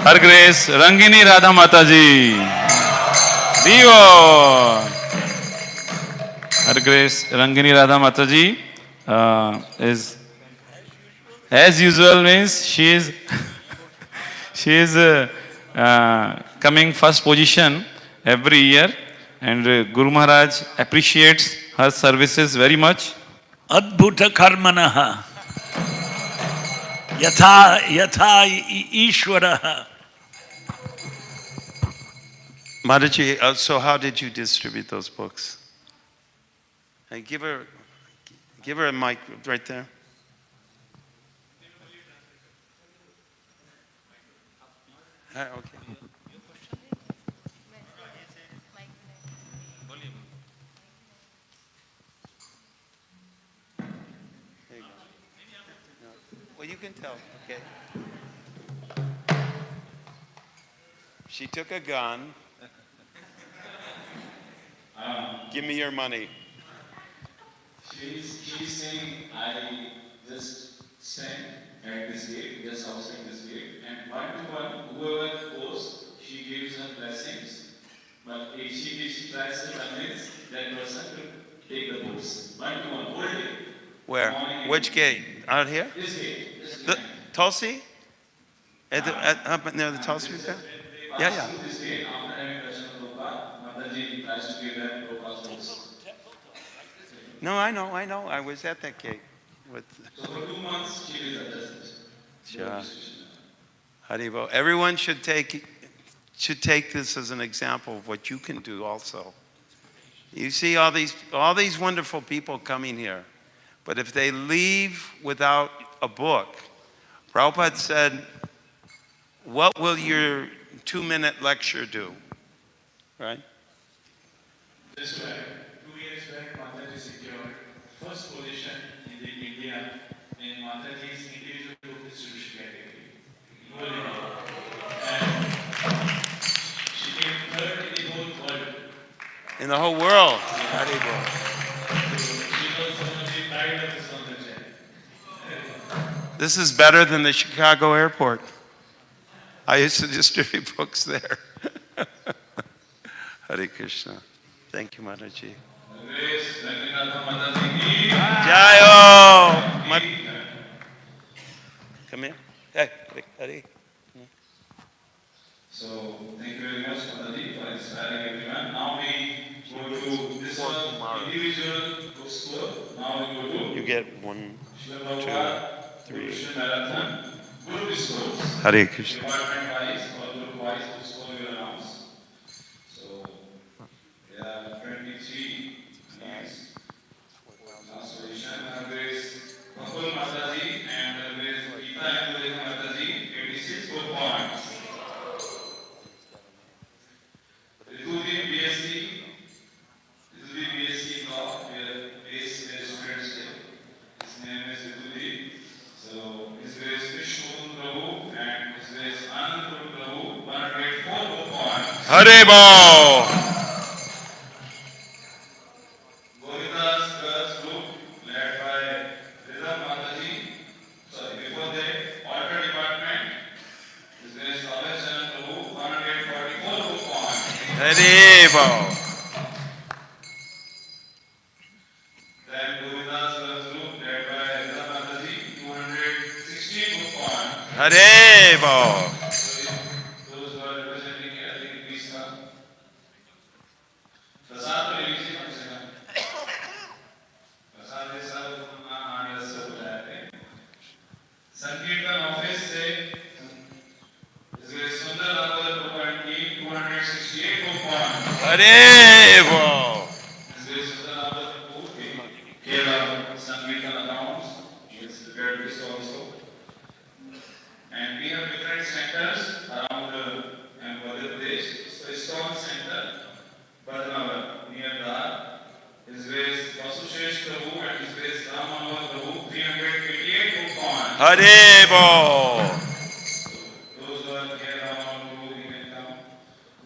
Her Grace Rangini Radha Mataji. Divo! Her Grace Rangini Radha Mataji is, as usual, means she is coming first position every year, and Guru Maharaj appreciates her services very much. Adbhuta karmanaha yatha ishwaraha. Maharaji, so how did you distribute those books? Hey, give her a mic right there. Okay. There you go. Well, you can tell, okay. She took a gun. Give me your money. She's saying, I just stand at this gate, just outside this gate, and one to one, whoever goes, she gives her blessings. But if she tries to convince that person to take the books. One to one, whole day. Where? Which gate? Out here? This gate. The Tulsi? Up near the Tulsi? Yeah. This gate, after having darshan of Prabhupada, Mataji tries to give them Prabhupada's books. No, I know. I was at that gate. So for 2 months, she did that business. Sure. Haribo. Everyone should take this as an example of what you can do also. You see all these wonderful people coming here, but if they leave without a book, Prabhupada said, what will your 2-minute lecture do? Right? That's right. 2 years back, Mataji secured first position in the India in Mataji's individual book distribution category. And she came third in the whole world. In the whole world. Haribo. She was one of the pride of the Sangha. This is better than the Chicago airport. I used to distribute books there. Hare Krishna. Thank you, Maharaji. Jayo! Come here. Hey, Hare. So, thank you very much, Mataji, for inspiring everyone. Now we go to this individual bookstore. Now we go to You get 1, 2, 3. Guru Discourse. Hare Krishna. Department wise or group wise bookstore we will announce. So, there are 23 names. Last position, Her Grace Bakul Mataji and Her Grace Gita and Mataji, 86 book points. Haribol. Govinda's girls group led by Rhythm Mataji. Sorry, before that, altar department. His Grace Abhay Charan Prabhu, 144 book points. Haribol. Then Govinda's girls group led by Rhythm Mataji, 216 book points. Haribol. Those who are representing Aarti, please come. प्रसाद तो ले लीजिए कम से कम। प्रसाद ये सब आने से बुलाए थे। संकीर्तन ऑफिस से इसके सुंदर भागवत प्रकरण की 268 बुक पॉइंट। Haribol. इसके सुंदर भागवत बुक के केवल संकीर्तन accounts is prepared this also. And we have different centers around Madhya Pradesh. So Iskcon center, Badnavar, near Dhar, His Grace Basughosh Prabhu and His Grace Ramanohar Prabhu, 388 book points. Haribol. Those who are here around Prabhu, you can come.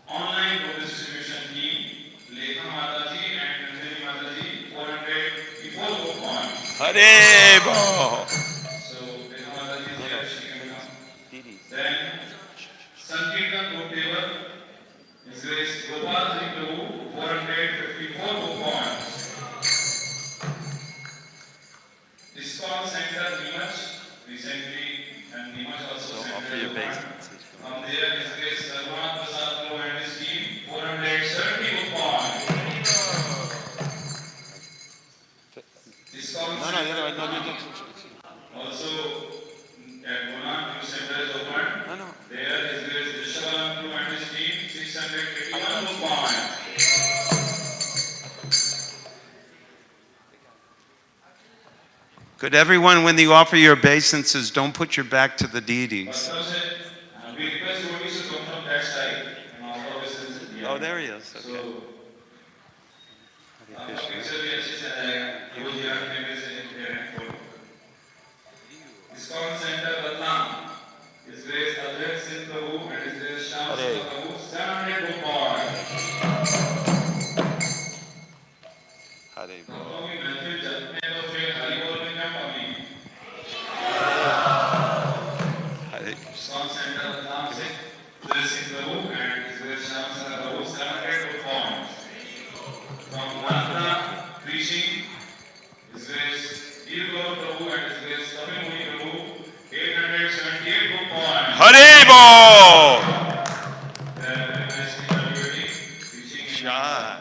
Online book distribution team, Lekha Mataji and Anjali Mataji, 484 book points. Haribol. So Lekha Mataji is here, she can come. Then Sankirtan book table, His Grace Gopal Ji Prabhu, 454 book points. Iskcon Center Nimach, recently, and Nimach also Offer your center. basement. From there, His Grace Sarvanath Prasad Prabhu and his team, 470 book points. Iskcon Center also at Guna, new center is open. There His Grace Vishwalan Prabhu and his team, 681 book points. Could everyone, when you offer your obeisances, don't put your back to the deities? Bhakti said, we request devotees to come from that side and offer obeisances here. Oh, there he is. So, Okay. आपका picture भी अच्छे से आ जाएगा। ये वो यहाँ कैमरे से ले रहे हैं photo. Iskcon Center Ratnam, His Grace Abhay Singh Prabhu and His Grace Shyam Singh Prabhu, 700 book points. Haribol. लोगों की महफिल जमने तो फिर हरिबोल में क्या कमी? Haribol. Iskcon Center Ratnam से Abhay Singh Prabhu and His Grace Shyam Singh Prabhu, 700 book points. From Nanda preaching, His Grace Irgor Prabhu and His Grace Kapil Muni Prabhu, 878 book points. Haribol. Preaching in Shah.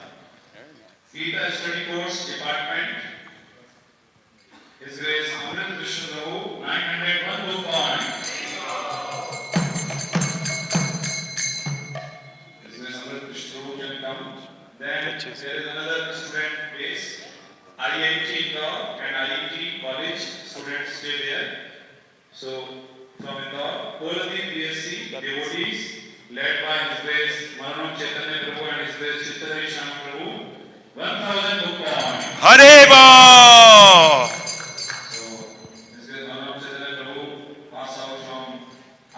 Gita Study Course Department, His Grace Amrit Krishna Prabhu, 901 book points. His Grace Amrit Krishna Prabhu can come. Then there is another student base, IIT Indore and IIT College students stay there. So from Indore, Koladip BSc devotees led by His Grace Maranam Chaitanya Prabhu and His Grace Chittari Shyam Prabhu, 1000 book points. Haribol. So His Grace Maranam Chaitanya Prabhu passed out from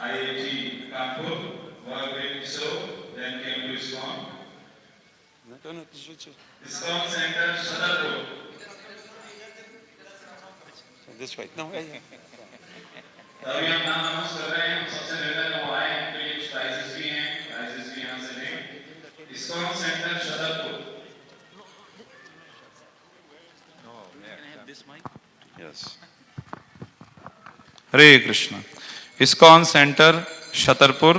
IIT Kanpur, worked in ISRO, then came to Iskcon. Iskcon Center, Shadarpur. This way. No, अभी हम नाम announce कर रहे हैं, हम सबसे निवेदन वो आए हैं, उनके लिए कुछ प्राइजेस भी हैं, प्राइजेस भी यहाँ से लें। Iskcon Center, Shadarpur. Yes. Hare Krishna. Iskcon Center, Shatarpur.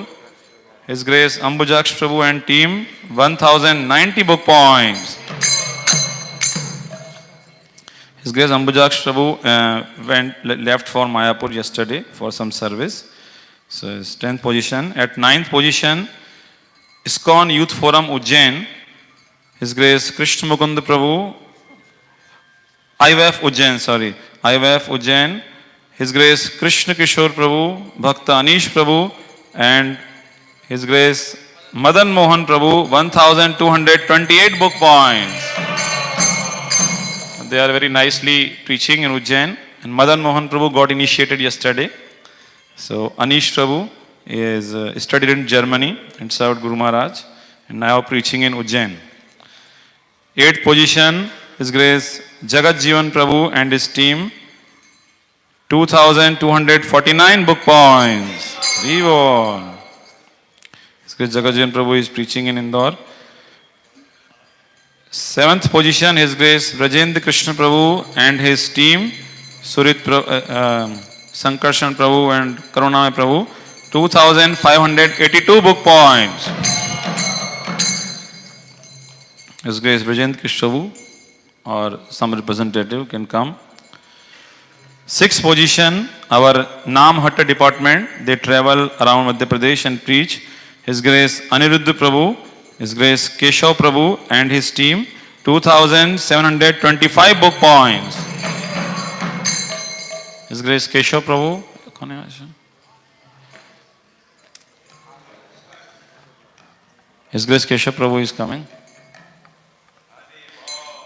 His Grace Ambujaksh Prabhu and team, 1090 book points. His Grace Ambujaksh Prabhu left for Mayapur yesterday for some service. So his 10th position. At 9th position, Iskcon Youth Forum Ujjain. His Grace Krishna Mukund Prabhu, IVF Ujjain. His Grace Krishna Kishore Prabhu, Bhakta Anish Prabhu, and His Grace Madan Mohan Prabhu, 1228 book points. They are very nicely preaching in Ujjain. And Madan Mohan Prabhu got initiated yesterday. So Anish Prabhu is studied in Germany and served Guru Maharaj. and now preaching in Ujjain. 8th position, His Grace Jagat Jivan Prabhu and his team, 2,249 book points. Vivo. His Grace Jagat Jivan Prabhu is preaching in Indore. 7th position, His Grace Rajendra Krishna Prabhu and his team, Surit Sankarshan Prabhu and Karunamay Prabhu, 2,582 book points. His Grace Rajendra Krishna Prabhu or some representative can come. 6th position, our Naam Hatta department, they travel around Madhya Pradesh and preach. His Grace Aniruddha Prabhu, His Grace Keshav Prabhu and his team, 2,725 book points. His Grace Keshav Prabhu, His Grace Keshav Prabhu is coming.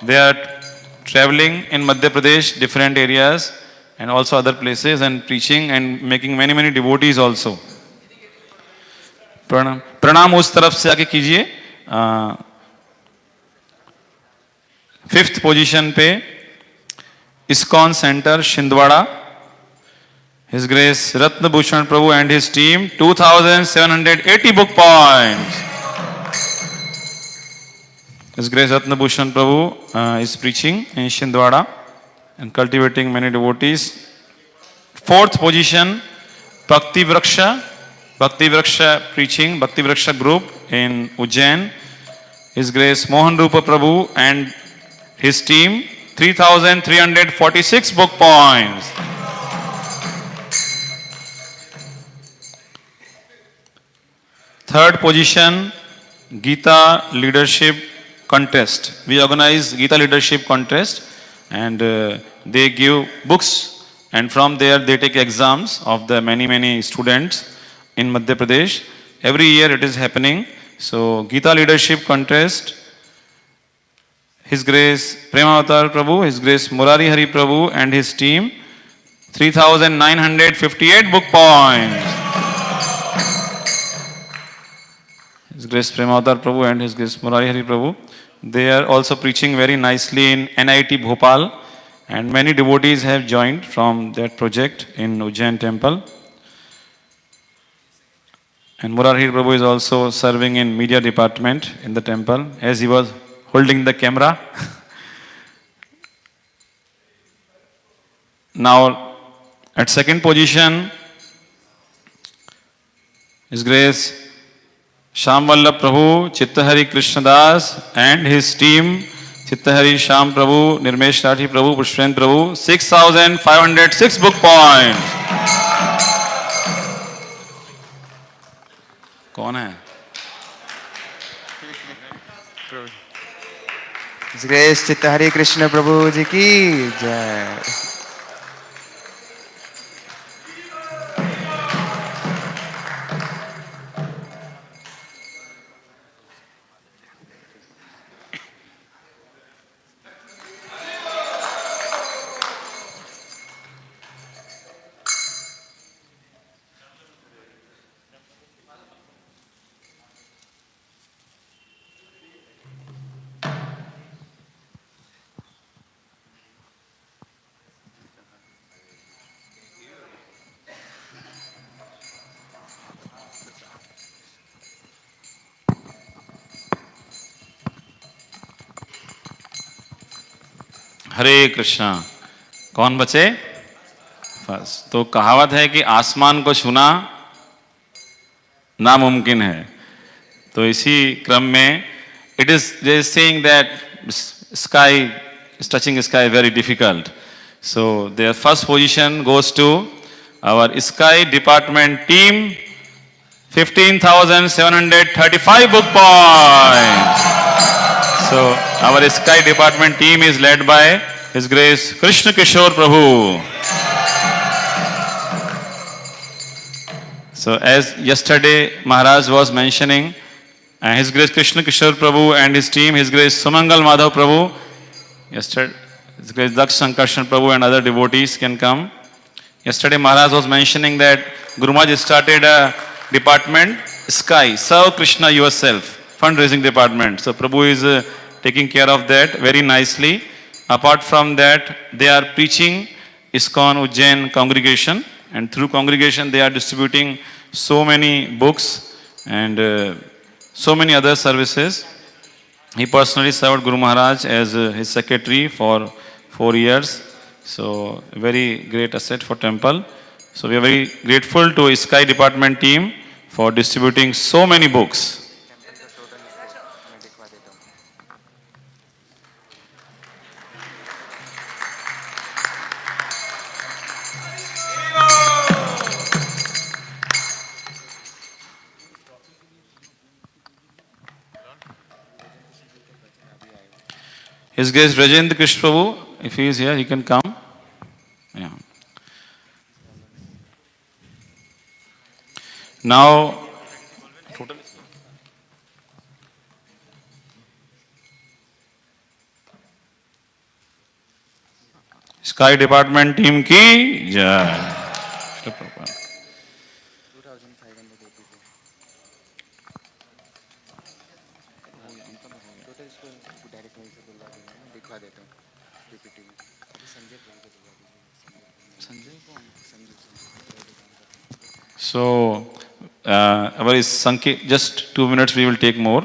They are traveling in Madhya Pradesh, different areas and also other places and preaching and making many, many devotees also. प्रणाम प्रणाम उस तरफ से आके कीजिए. 5th position पे Iskcon Center Shindwada, His Grace Ratnabhushan Prabhu and his team, 2,780 book points. His Grace Ratnabhushan Prabhu is preaching in Shindwada and cultivating many devotees. 4th position, Bhakti Vraksha preaching, Bhakti Vraksha group in Ujjain. His Grace Mohan Rupa Prabhu and his team, 3,346 book points. Third position, Gita Leadership Contest. We organize Gita Leadership Contest and they give books and from there they take exams of the many students in Madhya Pradesh. Every year it is happening. So Gita Leadership Contest, His Grace Premavatar Prabhu, His Grace Murari Hari Prabhu and his team, 3,958 book points. His Grace Premavatar Prabhu and His Grace Murari Hari Prabhu, they are also preaching very nicely in NIT Bhopal and many devotees have joined from that project in Ujjain temple. And Murari Prabhu is also serving in media department in the temple as he was holding the camera. Now at 2nd position, His Grace Shyam Vallabh Prabhu, Chittahari Krishnadas and his team, Chittahari Shyam Prabhu, Nirmesh Rathi Prabhu, Pushpendra Prabhu, 6,506 book points. कौन है? His Grace Chittahari Krishna Prabhu ji ki jai. हरे कृष्णा. कौन बचे? बस. तो कहावत है कि आसमान को छूना नामुमकिन है. तो इसी क्रम में it is saying that sky is touching sky very difficult. So their first position goes to our sky department team, 15,735 book points. So our sky department team is led by His Grace Krishna Kishore Prabhu. So as yesterday Maharaj was mentioning, His Grace Krishna Kishore Prabhu and his team, His Grace Sumangal Madhav Prabhu, yesterday His Grace Daksh Sankarshan Prabhu and other devotees can come. Yesterday Maharaj was mentioning that Guru Maharaj started a department, Sky, serve Krishna yourself. fundraising department. So Prabhu is taking care of that very nicely. Apart from that, they are preaching Iskcon Ujjain congregation, and through congregation they are distributing so many books and so many other services. He personally served Guru Maharaj as his secretary for 4 years. So very great asset for temple. So we are very grateful to Iskcon department team for distributing so many books. His guest Rajendra Krishna Prabhu, if he is here, he can come. Yeah. Now, Sky Department team ki jai. So, our just 2 minutes we will take more.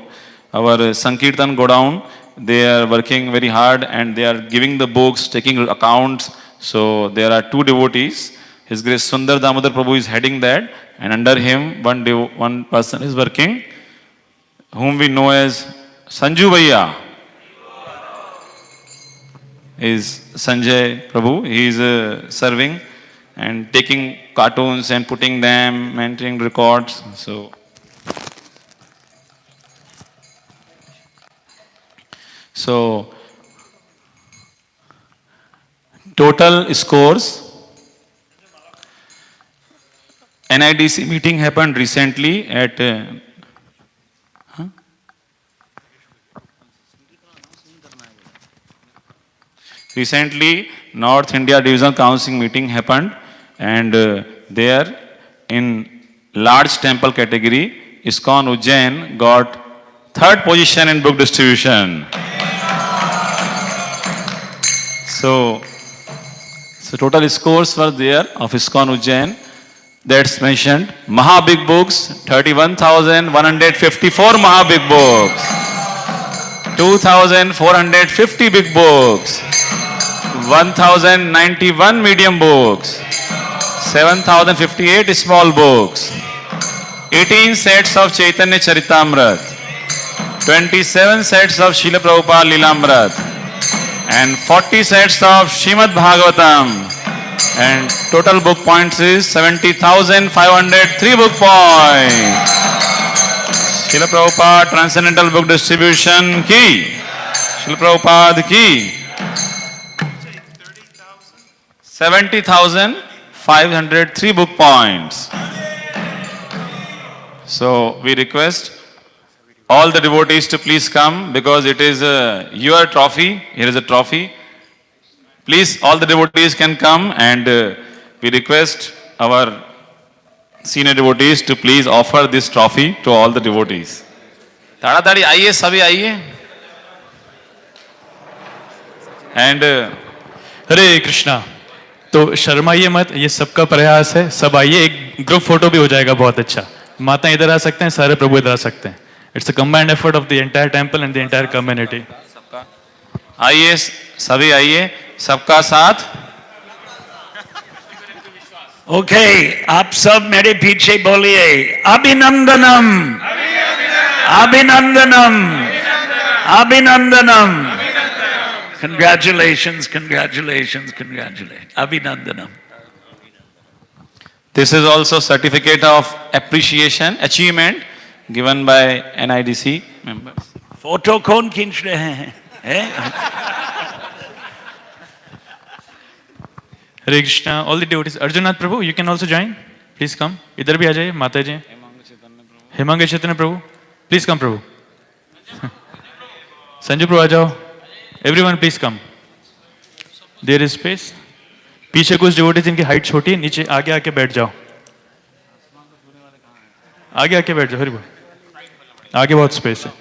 Our Sankirtan go down. They are working very hard and they are giving the books, taking accounts. So there are 2 devotees. His Grace Sundar Damodar Prabhu is heading that, and under him one person is working, whom we know as Sanju Bhaiya. Is Sanjay Prabhu. He is serving and taking cartoons and putting them, maintaining records. So total scores. NIDC meeting happened recently at North India Divisional Council meeting happened, and there in large temple category, Iskcon Ujjain got 3rd position in book distribution. So total scores were there of Iskcon Ujjain. That's mentioned. Maha Big Books, 31,154 Maha Big Books. 2,450 big books. 1,091 medium books. 7,058 small books. 18 sets of Chaitanya Charitamrit. 27 sets of Srila Prabhupada Lilamrit. And 40 sets of Srimad Bhagavatam. And total book points is 70,503 book points. Srila Prabhupada Transcendental Book Distribution ki. Srila Prabhupada ki. 70,503 book points. So we request all the devotees to please come, because it is your trophy. Here is a trophy. Please, all the devotees can come, and we request our senior devotees to please offer this trophy to all the devotees. ताड़ाताड़ी आइए, सभी आइए. And हरे कृष्णा. तो शर्माइए मत, ये सबका प्रयास है. सब आइए, एक ग्रुप फोटो भी हो जाएगा बहुत अच्छा. माता इधर आ सकते हैं, सारे प्रभु इधर आ सकते हैं. It's a combined effort of the entire temple and the entire community. आइए, सभी आइए, सबका साथ. Okay, आप सब मेरे पीछे बोलिए अभिनंदनम, अभिनंदनम, अभिनंदनम. Congratulations, congratulations, congratulations. Abhinandanam. This is also certificate of appreciation, achievement given by NIDC members. Photo कौन खींच रहे हैं? हरे Krishna. All the devotees. Arjunath Prabhu, you can also join. Please come. इधर भी आ जाइए, माता जी. हेमांग चैतन्य प्रभु, please come प्रभु. संजू प्रभु आ जाओ. Everyone please come. There is space. पीछे कुछ devotees जिनकी हाइट छोटी है, नीचे आगे आके बैठ जाओ. आगे आके बैठ जाओ. हरि बोल. आगे बहुत स्पेस है.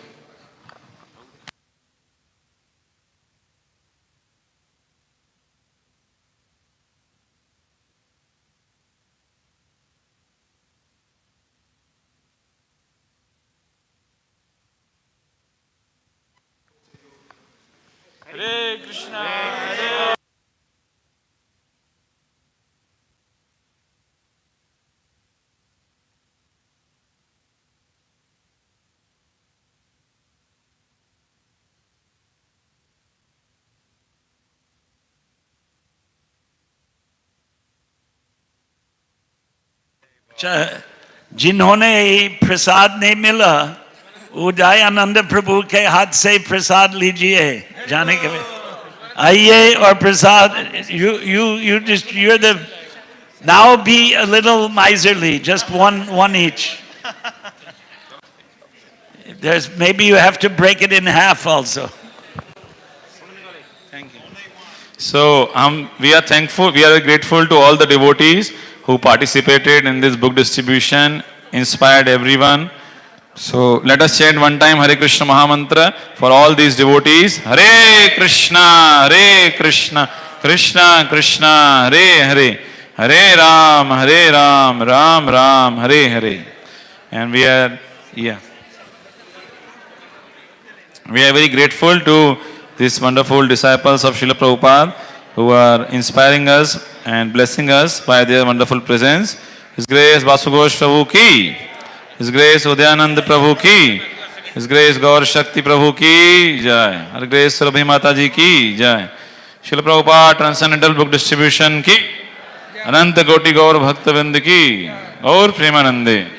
जिन्होंने प्रसाद नहीं मिला उदय आनंद प्रभु के हाथ से प्रसाद लीजिए जाने के लिए आइए और प्रसाद you're the now be a little miserly, just one each. There's maybe you have to break it in half also. Thank you. So we are thankful, we are grateful to all the devotees who participated in this book distribution, inspired everyone. So let us chant one time Hare Krishna Mahamantra for all these devotees. Hare Krishna, Krishna Krishna, Hare Hare, Hare Ram, Ram Ram, Hare Hare. And we are very grateful to these wonderful disciples of Srila Prabhupada who are inspiring us and blessing us by their wonderful presence. His Grace Basughosh Prabhu ki, His Grace Udyanand Prabhu ki, His Grace Gaur Shakti Prabhu ki Jai, Her Grace Surabhi Mata Ji ki Jai, Srila Prabhupada Transcendental Book Distribution ki, Ananta Koti Gaur Bhakta Vind ki, Gaur Premanande.